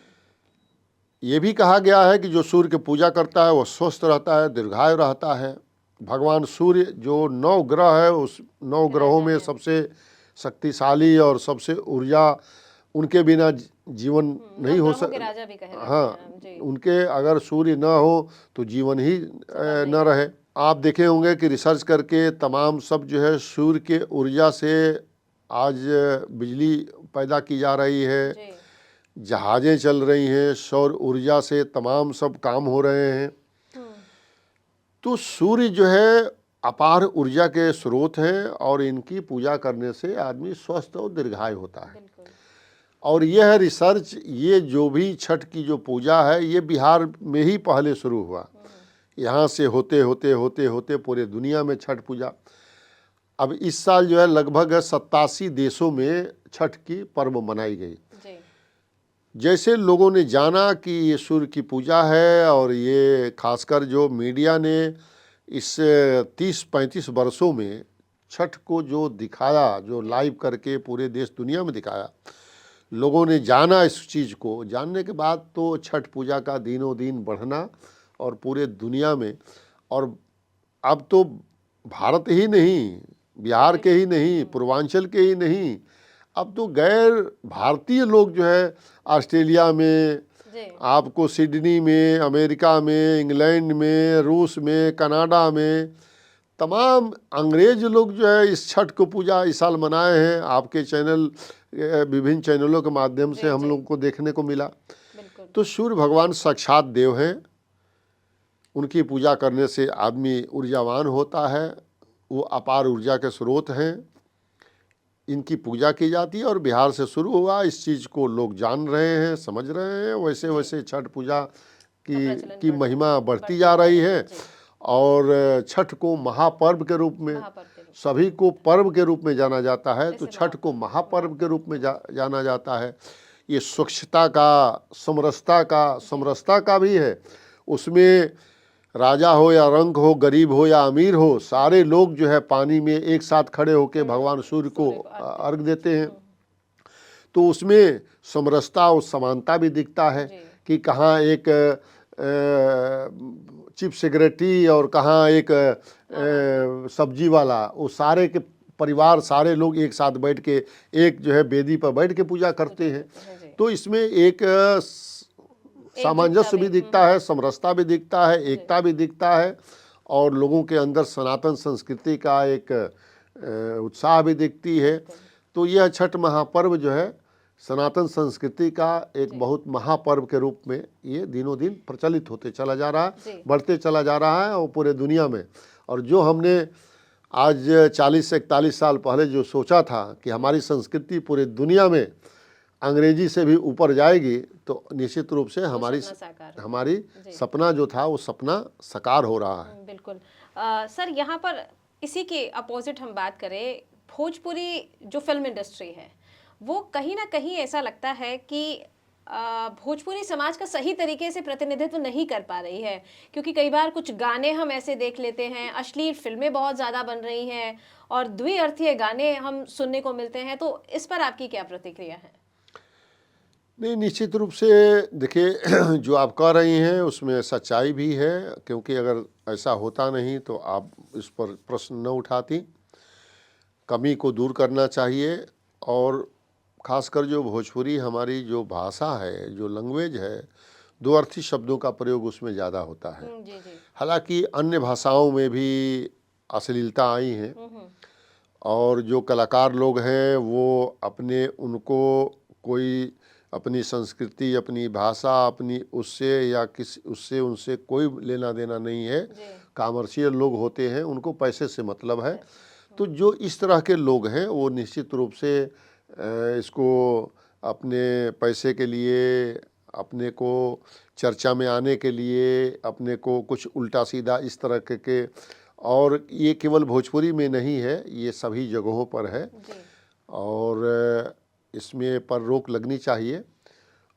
ये भी कहा गया है कि जो सूर्य की पूजा करता है वो स्वस्थ रहता है, दीर्घायु रहता है। भगवान सूर्य जो 9 ग्रह है, उस 9 ग्रहों में सबसे शक्तिशाली और सबसे ऊर्जा, उनके बिना जीवन नहीं हो नवग्रहों के राजा भी कहे जाते हाँ, हैं। जी। उनके अगर सूर्य न हो तो जीवन ही न रहे। आप देखे होंगे कि रिसर्च करके तमाम सब जो है सूर्य के ऊर्जा से आज बिजली पैदा की जा रही है, जी जहाज़ें चल रही हैं, सौर ऊर्जा से तमाम सब काम हो रहे हैं। तो सूर्य जो है अपार ऊर्जा के स्रोत हैं और इनकी पूजा करने से आदमी स्वस्थ और दीर्घायु होता है। बिल्कुल। और यह रिसर्च, ये जो भी छठ की जो पूजा है ये बिहार में ही पहले शुरू हुआ। यहाँ से होते होते होते होते पूरे दुनिया में छठ पूजा। अब इस साल जो है लगभग 87 देशों में छठ की पर्व मनाई गई। जी जैसे लोगों ने जाना कि ये सूर्य की पूजा है, और ये खासकर जो मीडिया ने इस 30-35 वर्षों में छठ को जो दिखाया, जो लाइव करके पूरे देश दुनिया में दिखाया, लोगों ने जाना इस चीज़ को, जानने के बाद तो छठ पूजा का दिनों दिन बढ़ना और पूरे दुनिया में, और अब तो भारत ही नहीं, बिहार के ही नहीं, पूर्वांचल के ही नहीं, अब तो गैर भारतीय लोग जो है ऑस्ट्रेलिया में, जी आपको सिडनी में, अमेरिका में, इंग्लैंड में, रूस में, कनाडा में, तमाम अंग्रेज लोग जो है इस छठ को पूजा इस साल मनाए हैं। आपके चैनल, विभिन्न चैनलों के माध्यम से हम लोग को देखने को मिला। बिल्कुल। तो सूर्य भगवान साक्षात देव हैं, उनकी पूजा करने से आदमी ऊर्जावान होता है, वो अपार ऊर्जा के स्रोत हैं, इनकी पूजा की जाती है। और बिहार से शुरू हुआ, इस चीज़ को लोग जान रहे हैं, समझ रहे हैं, वैसे वैसे छठ पूजा की महिमा बढ़ती जा रही है। और छठ को महापर्व के रूप में, सभी को पर्व के रूप में जाना जाता है, तो छठ को महापर्व के रूप में जाना जाता है। ये स्वच्छता का, समरसता का भी है। उसमें राजा हो या रंक हो, गरीब हो या अमीर हो, सारे लोग जो है पानी में एक साथ खड़े होकर भगवान सूर्य को अर्घ देते हैं। तो उसमें समरसता और समानता भी दिखता है कि कहाँ एक चीफ सेक्रेटरी और कहाँ एक सब्जी वाला, वो सारे के परिवार, सारे लोग एक साथ बैठ के एक जो है वेदी पर बैठ के पूजा करते हैं। तो इसमें एक सामंजस्य भी दिखता है, समरसता भी दिखता है, एकता भी दिखता है, और लोगों के अंदर सनातन संस्कृति का एक उत्साह भी दिखती है। तो यह छठ महापर्व जो है सनातन संस्कृति का एक बहुत महापर्व के रूप में ये दिनों दिन प्रचलित होते चला जा रहा है, बढ़ते चला जा रहा है, और पूरे दुनिया में। और जो हमने आज 40 से 41 साल पहले जो सोचा था कि हमारी संस्कृति पूरे दुनिया में अंग्रेजी से भी ऊपर जाएगी, तो निश्चित रूप से हमारी सपना जो था वो सपना साकार हो रहा है। बिल्कुल। सर, यहाँ पर इसी के अपोजिट हम बात करें, भोजपुरी जो फिल्म इंडस्ट्री है वो कहीं ना कहीं ऐसा लगता है कि भोजपुरी समाज का सही तरीके से प्रतिनिधित्व नहीं कर पा रही है, क्योंकि कई बार कुछ गाने हम ऐसे देख लेते हैं, अश्लील फिल्में बहुत ज़्यादा बन रही हैं और द्विअर्थीय गाने हम सुनने को मिलते हैं। तो इस पर आपकी क्या प्रतिक्रिया है? नहीं, निश्चित रूप से देखिए, जो आप कह रही हैं उसमें सच्चाई भी है, क्योंकि अगर ऐसा होता नहीं तो आप इस पर प्रश्न न उठाती। कमी को दूर करना चाहिए, और ख़ासकर जो भोजपुरी हमारी जो भाषा है, जो लैंग्वेज है, दो अर्थी शब्दों का प्रयोग उसमें ज़्यादा होता है। हालांकि अन्य भाषाओं में भी अश्लीलता आई है, और जो कलाकार लोग हैं वो अपने, उनको कोई अपनी संस्कृति, अपनी भाषा, अपनी उससे या किसी उससे उनसे कोई लेना देना नहीं है। जी कॉमर्शियल लोग होते हैं, उनको पैसे से मतलब है। तो जो इस तरह के लोग हैं वो निश्चित रूप से इसको अपने पैसे के लिए, अपने को चर्चा में आने के लिए, अपने को कुछ उल्टा सीधा इस तरह के, और ये केवल भोजपुरी में नहीं है, ये सभी जगहों पर है। जी और इसमें पर रोक लगनी चाहिए।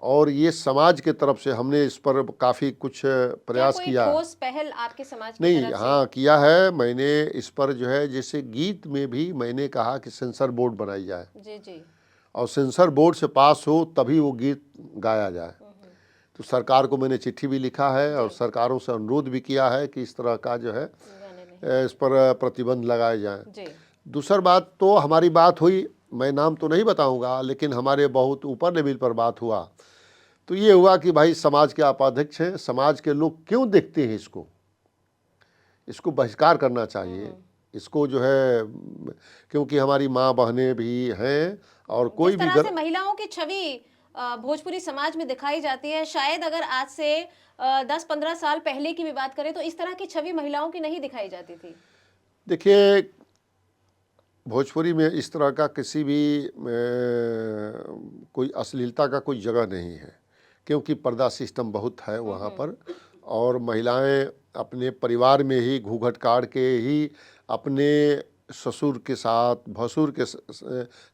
और ये समाज के तरफ से हमने इस पर काफ़ी कुछ क्या प्रयास कोई किया। ठोस पहल आपके समाज की नहीं, तरफ से? हाँ किया है मैंने। इस पर जो है जैसे गीत में भी मैंने कहा कि सेंसर बोर्ड बनाई जाए, जी जी और सेंसर बोर्ड से पास हो तभी वो गीत गाया जाए। तो सरकार को मैंने चिट्ठी भी लिखा है और सरकारों से अनुरोध भी किया है कि इस तरह का जो है गाने नहीं इस पर प्रतिबंध लगाए जाए। जी दूसरी बात तो हमारी बात हुई, मैं नाम तो नहीं बताऊंगा, लेकिन हमारे बहुत ऊपर लेवल पर बात हुआ। तो ये हुआ कि भाई समाज के आप अध्यक्ष हैं, समाज के लोग क्यों देखते हैं इसको बहिष्कार करना चाहिए। इसको जो है क्योंकि हमारी माँ बहनें भी हैं और कोई जिस भी तरह से महिलाओं की छवि भोजपुरी समाज में दिखाई जाती है, शायद अगर आज से 10-15 साल पहले की भी बात करें तो इस तरह की छवि महिलाओं की नहीं दिखाई जाती थी। देखिए, भोजपुरी में इस तरह का किसी भी कोई अश्लीलता का कोई जगह नहीं है, क्योंकि पर्दा सिस्टम बहुत है वहाँ पर। और महिलाएं अपने परिवार में ही घूंघट काट के ही अपने ससुर के साथ, भसुर के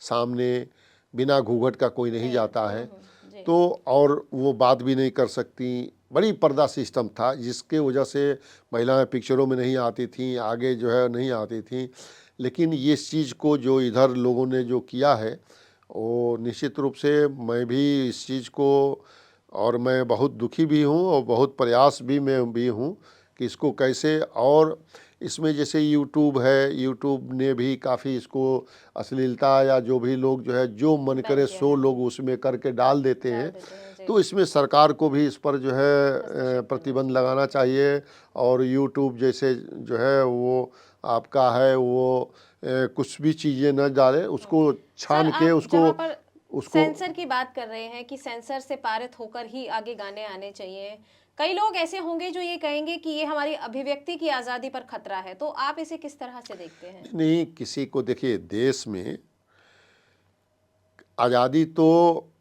सामने बिना घूंघट का कोई नहीं जाता है। जी तो और वो बात भी नहीं कर सकती। बड़ी पर्दा सिस्टम था जिसके वजह से महिलाएं पिक्चरों में नहीं आती थीं, आगे जो है नहीं आती थीं। लेकिन ये इस चीज़ को जो इधर लोगों ने जो किया है, वो निश्चित रूप से मैं भी इस चीज़ को, और मैं बहुत दुखी भी हूँ और बहुत प्रयास भी मैं भी हूँ कि इसको कैसे। और इसमें जैसे यूट्यूब है, यूट्यूब ने भी काफ़ी इसको अश्लीलता या जो भी लोग जो है जो मन करे सो लोग उसमें करके डाल देते हैं। जी तो इसमें सरकार को भी इस पर जो है प्रतिबंध लगाना चाहिए। और यूट्यूब जैसे जो है वो आपका है वो कुछ भी चीज़ें न डाले, उसको सर, छान के आप उसको जहाँ पर उसको सेंसर की बात कर रहे हैं कि सेंसर से पारित होकर ही आगे गाने आने चाहिए, कई लोग ऐसे होंगे जो ये कहेंगे कि ये हमारी अभिव्यक्ति की आज़ादी पर खतरा है, तो आप इसे किस तरह से देखते हैं? नहीं, किसी को देखिए, देश में आज़ादी तो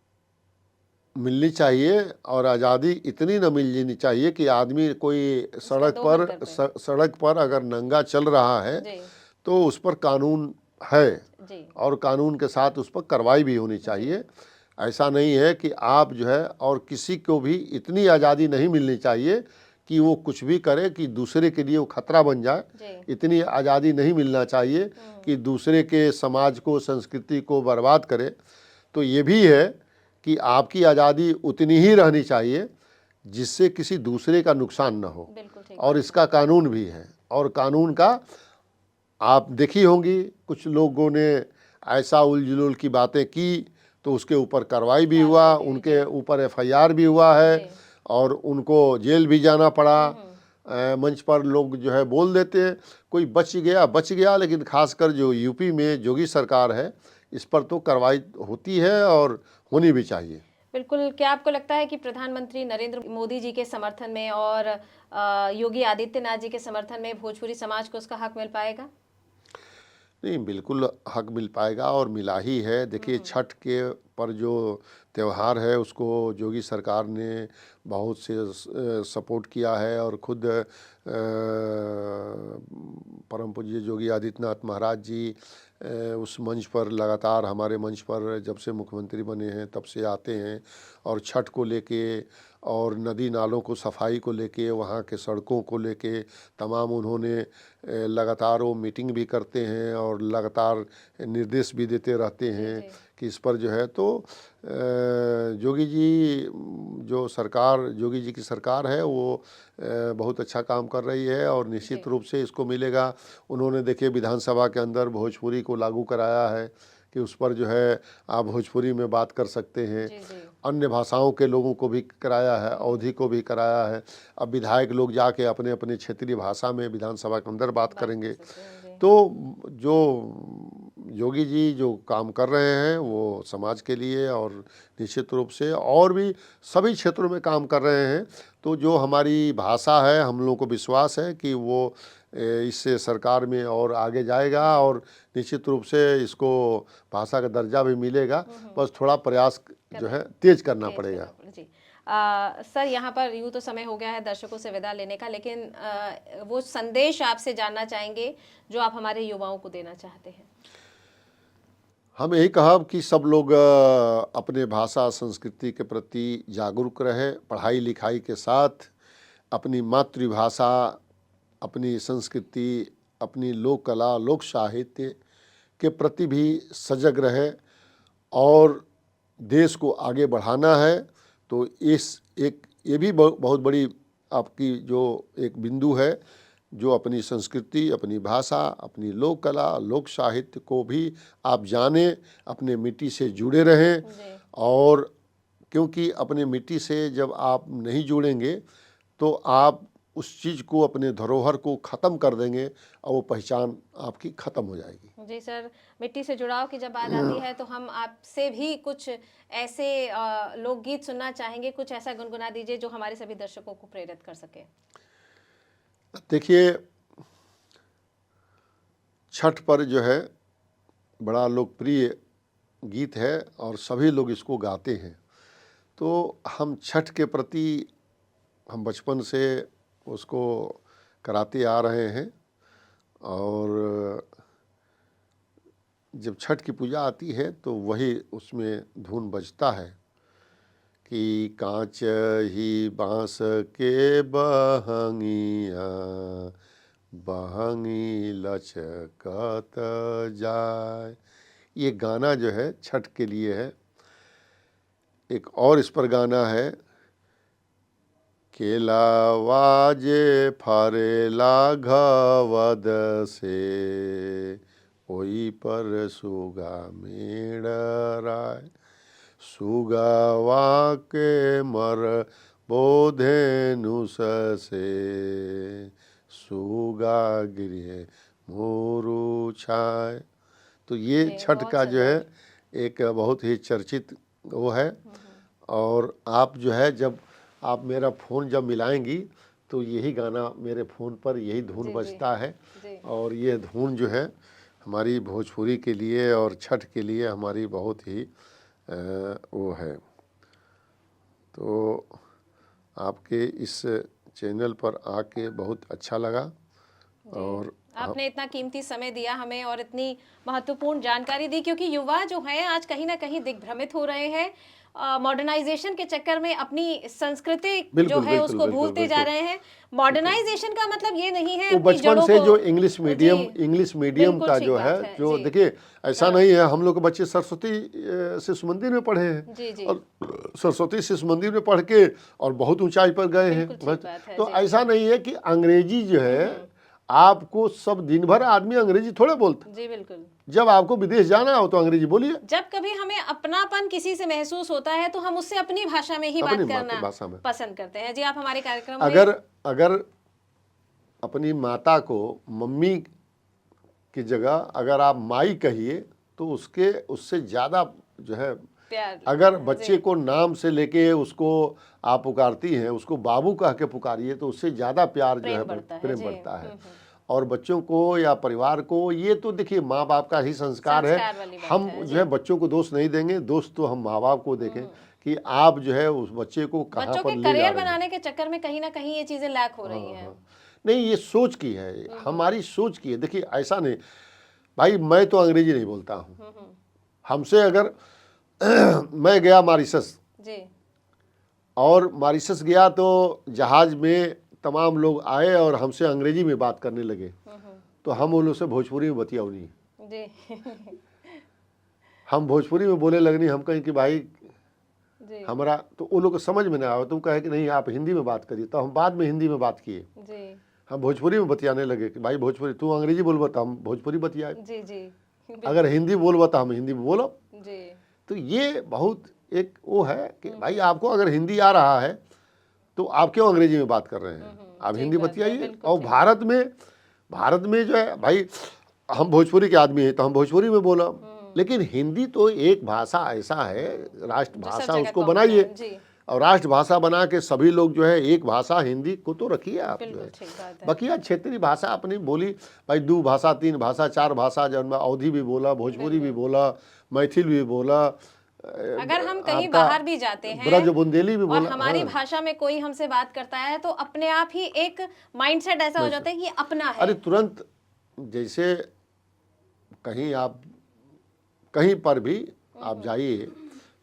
मिलनी चाहिए, और आज़ादी इतनी न मिलनी चाहिए कि आदमी कोई उसका दोहन कर दे। सड़क पर अगर नंगा चल रहा है जी तो उस पर कानून है, जी और कानून के साथ उस पर कार्रवाई भी होनी चाहिए। ऐसा नहीं है कि आप जो है, और किसी को भी इतनी आज़ादी नहीं मिलनी चाहिए कि वो कुछ भी करे कि दूसरे के लिए वो खतरा बन जाए। जी इतनी आज़ादी नहीं मिलना चाहिए कि दूसरे के समाज को, संस्कृति को बर्बाद करे। तो ये भी है कि आपकी आज़ादी उतनी ही रहनी चाहिए जिससे किसी दूसरे का नुकसान न हो। बिल्कुल ठीक और इसका कानून भी है, और कानून का आप देखी होंगी कुछ लोगों ने ऐसा उलझुल की बातें की तो उसके ऊपर कार्रवाई भी हुआ, उनके ऊपर एफआईआर भी हुआ है, जी और उनको जेल भी जाना पड़ा। मंच पर लोग जो है बोल देते हैं, कोई बच गया, लेकिन खासकर जो यूपी में योगी सरकार है, इस पर तो कार्रवाई होती है और होनी भी चाहिए। बिल्कुल। क्या आपको लगता है कि प्रधानमंत्री नरेंद्र मोदी जी के समर्थन में और योगी आदित्यनाथ जी के समर्थन में भोजपुरी समाज को उसका हक मिल पाएगा? नहीं, बिल्कुल हक मिल पाएगा और मिला ही है। देखिए, छठ के पर जो त्यौहार है उसको योगी सरकार ने बहुत से सपोर्ट किया है, और खुद परम पूज्य योगी आदित्यनाथ महाराज जी उस मंच पर लगातार, हमारे मंच पर जब से मुख्यमंत्री बने हैं तब से आते हैं, और छठ को लेके और नदी नालों को सफाई को लेके, वहाँ के सड़कों को लेके तमाम उन्होंने लगातार वो मीटिंग भी करते हैं और लगातार निर्देश भी देते रहते हैं कि इस पर जो है। तो योगी जी जो सरकार, योगी जी की सरकार है वो बहुत अच्छा काम कर रही है, और निश्चित रूप से इसको मिलेगा। उन्होंने देखिए विधानसभा के अंदर भोजपुरी को लागू कराया है कि उस पर जो है आप भोजपुरी में बात कर सकते हैं। अन्य भाषाओं के लोगों को भी कराया है, अवधी को भी कराया है। अब विधायक लोग जाके अपने अपने क्षेत्रीय भाषा में विधानसभा के अंदर बात करेंगे। तो जो योगी जी जो काम कर रहे हैं वो समाज के लिए और निश्चित रूप से और भी सभी क्षेत्रों में काम कर रहे हैं। तो जो हमारी भाषा है, हम लोगों को विश्वास है कि वो इससे सरकार में और आगे जाएगा और निश्चित रूप से इसको भाषा का दर्जा भी मिलेगा। बस थोड़ा प्रयास जो है तेज करना पड़ेगा। जी सर, यहाँ पर यूँ तो समय हो गया है दर्शकों से विदा लेने का, लेकिन वो संदेश आपसे जानना चाहेंगे जो आप हमारे युवाओं को देना चाहते हैं। हम यही कहा कि सब लोग अपने भाषा संस्कृति के प्रति जागरूक रहे, पढ़ाई लिखाई के साथ अपनी मातृभाषा, अपनी संस्कृति, अपनी लोक कला, लोक साहित्य के प्रति भी सजग रहे और देश को आगे बढ़ाना है। तो ये भी बहुत बड़ी आपकी जो एक बिंदु है, जो अपनी संस्कृति, अपनी भाषा, अपनी लोक कला, लोक साहित्य को भी आप जानें, अपने मिट्टी से जुड़े रहें। और क्योंकि अपने मिट्टी से जब आप नहीं जुड़ेंगे तो आप उस चीज़ को, अपने धरोहर को ख़त्म कर देंगे और वो पहचान आपकी ख़त्म हो जाएगी। जी सर, मिट्टी से जुड़ाव की जब बात आती है तो हम आपसे भी कुछ ऐसे लोकगीत सुनना चाहेंगे, कुछ ऐसा गुनगुना दीजिए जो हमारे सभी दर्शकों को प्रेरित कर सके। देखिए, छठ पर जो है बड़ा लोकप्रिय गीत है और सभी लोग इसको गाते हैं। तो हम छठ के प्रति हम बचपन से उसको कराते आ रहे हैं और जब छठ की पूजा आती है तो वही उसमें धुन बजता है कि कांच ही बांस के बहंगिया, बहंगी लचकत जाए। ये गाना जो है छठ के लिए है। एक और इस पर गाना है, केलावा जे फरेला घवद से, ओई पर सुगा मेड़राय, सुगावा के मर बोधेनुस से, सुगा गिरे मोरू छाय। तो ये छठ का जो है एक बहुत ही चर्चित वो है। और आप जो है जब आप मेरा फ़ोन जब मिलाएंगी तो यही गाना मेरे फ़ोन पर यही धुन बजता है। और ये धुन जो है हमारी भोजपुरी के लिए और छठ के लिए हमारी बहुत ही वो है। तो आपके इस चैनल पर आके बहुत अच्छा लगा और आपने इतना कीमती समय दिया हमें और इतनी महत्वपूर्ण जानकारी दी, क्योंकि युवा जो है आज कहीं ना कहीं दिग्भ्रमित हो रहे हैं। मॉडर्नाइजेशन के चक्कर में अपनी संस्कृति जो है उसको भूलते जा रहे हैं। मॉडर्नाइजेशन का मतलब ये नहीं है वो बचपन से जो इंग्लिश मीडियम का जो है, जो देखिए ऐसा नहीं है, हम लोग के बच्चे सरस्वती शिशु मंदिर में पढ़े हैं और सरस्वती शिशु मंदिर में पढ़ के और बहुत ऊंचाई पर गए हैं। तो ऐसा नहीं है कि अंग्रेजी जो है आपको सब दिन भर आदमी अंग्रेजी थोड़े बोलता। जी बिल्कुल। जब आपको विदेश जाना हो तो अंग्रेजी बोलिए। जब कभी हमें अपनापन किसी से महसूस होता है तो हम उससे अपनी भाषा में ही बात करना पसंद करते हैं। जी, आप हमारे कार्यक्रम में अगर अपनी माता को मम्मी की जगह अगर आप माई कहिए तो उससे ज़्यादा जो है प्यार। अगर बच्चे को नाम से लेके उसको आप पुकारती हैं, उसको बाबू कह के पुकारिए तो उससे ज़्यादा प्यार जो है प्रेम बढ़ता है। और बच्चों को या परिवार को, ये तो देखिए माँ बाप का ही संस्कार है। हम जो है बच्चों को दोष नहीं देंगे, दोष तो हम माँ बाप को देखें कि आप जो है उस बच्चे को कहाँ पर ले जा रहे हैं। करियर बनाने के चक्कर में कहीं ना कहीं ये चीज़ें लैक हो रही हैं। नहीं, ये सोच की है, हमारी सोच की है। देखिए ऐसा नहीं भाई, मैं तो अंग्रेजी नहीं बोलता हूँ। हमसे अगर मैं गया मॉरिशस और मॉरिशस गया तो जहाज में तमाम लोग आए और हमसे अंग्रेजी में बात करने लगे तो हम उन लोग से भोजपुरी में बतियाऊनी हम भोजपुरी में बोले लगनी। हम कहें कि भाई हमारा, तो उन लोग को समझ में नहीं आया। तुम कहे कि नहीं आप हिंदी में बात करिए, तो हम बाद में हिंदी में बात किए। हम भोजपुरी में बतियाने लगे कि भाई भोजपुरी, तू अंग्रेजी बोलबो तो हम भोजपुरी बतियाए, अगर हिंदी बोलबो तो हम हिंदी में बोलो। तो ये बहुत एक वो है कि भाई आपको अगर हिंदी आ रहा है तो आप क्यों अंग्रेजी में बात कर रहे हैं, आप हिंदी बतियाइए। और भारत में जो है भाई हम भोजपुरी के आदमी हैं तो हम भोजपुरी में बोला, लेकिन हिंदी तो एक भाषा ऐसा है, राष्ट्रभाषा जगह उसको कॉमन है, बनाइए जी और राष्ट्रभाषा बना के सभी लोग जो है एक भाषा हिंदी को तो रखिए आप जो बिल्कुल है। ठीक बात है। बकिया क्षेत्रीय भाषा अपनी बोली भाई, 2 भाषा 3 भाषा 4 भाषा, जब मैं अवधी भी बोला, भोजपुरी भी बोला, मैथिल भी बोला, अगर हम कहीं आपका बाहर भी जाते हैं ब्रज बुंदेली भी और बोला। हमारी हाँ। भाषा में कोई हमसे बात करता है तो अपने आप ही एक माइंडसेट ऐसा हो जाता है कि ये अपना है। अरे तुरंत, जैसे कहीं आप कहीं पर भी आप जाइए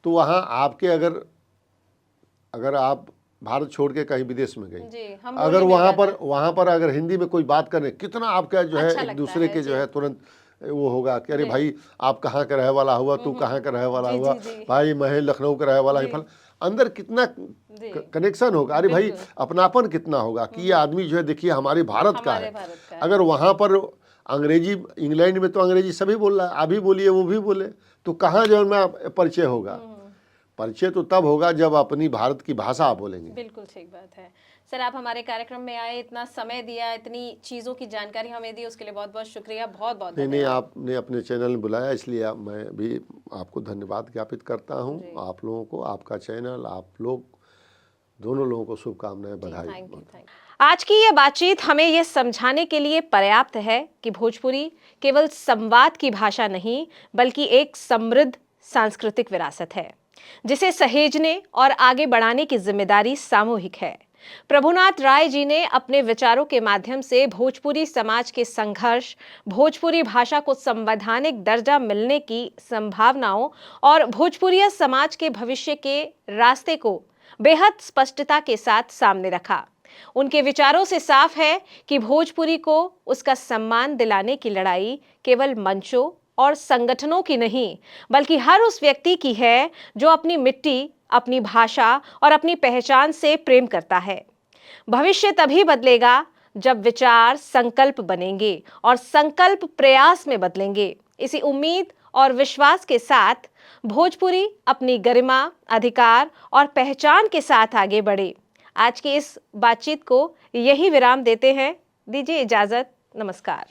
तो वहाँ आपके अगर आप भारत छोड़ के कहीं विदेश में गई, जी, हम अगर बोली नहीं वहाँ पर अगर हिंदी में कोई बात करे, कितना आपका जो है अच्छा एक लगता दूसरे है, के जो जी। है तुरंत वो होगा कि अरे भाई आप कहाँ का रहे वाला हुआ, तू कहाँ का रहे वाला जी, हुआ, जी, जी। भाई मैं लखनऊ का रहे वाला जी। ही, फल अंदर कितना जी। कनेक्शन होगा। अरे भाई बिल्कुल। अपनापन कितना होगा कि ये आदमी जो है देखिए हमारे भारत का हमारे है। भारत का है। अगर वहाँ पर अंग्रेजी, इंग्लैंड में तो अंग्रेजी सभी बोल रहा है, आप भी बोलिए वो भी बोले, तो कहाँ जो है मैं परिचय होगा। परिचय तो तब होगा जब अपनी भारत की भाषा आप बोलेंगे। बिल्कुल ठीक बात है। सर, आप हमारे कार्यक्रम में आए, इतना समय दिया, इतनी चीज़ों की जानकारी हमें दी, उसके लिए बहुत बहुत शुक्रिया, बहुत बहुत नहीं, धन्यवाद। आपने अपने चैनल में बुलाया इसलिए मैं भी आपको धन्यवाद ज्ञापित करता हूँ। आप लोगों को, आपका चैनल, आप लोग दोनों लोगों को शुभकामनाएं, बधाई। Thank you. आज की ये बातचीत हमें ये समझाने के लिए पर्याप्त है कि भोजपुरी केवल संवाद की भाषा नहीं, बल्कि एक समृद्ध सांस्कृतिक विरासत है, जिसे सहेजने और आगे बढ़ाने की जिम्मेदारी सामूहिक है। प्रभुनाथ राय जी ने अपने विचारों के माध्यम से भोजपुरी समाज के संघर्ष, भोजपुरी भाषा को संवैधानिक दर्जा मिलने की संभावनाओं और भोजपुरिया समाज के भविष्य के रास्ते को बेहद स्पष्टता के साथ सामने रखा। उनके विचारों से साफ है कि भोजपुरी को उसका सम्मान दिलाने की लड़ाई केवल मंचों और संगठनों की नहीं, बल्कि हर उस व्यक्ति की है जो अपनी मिट्टी, अपनी भाषा और अपनी पहचान से प्रेम करता है। भविष्य तभी बदलेगा जब विचार संकल्प बनेंगे और संकल्प प्रयास में बदलेंगे। इसी उम्मीद और विश्वास के साथ भोजपुरी अपनी गरिमा, अधिकार और पहचान के साथ आगे बढ़े। आज की इस बातचीत को यही विराम देते हैं। दीजिए इजाजत। नमस्कार।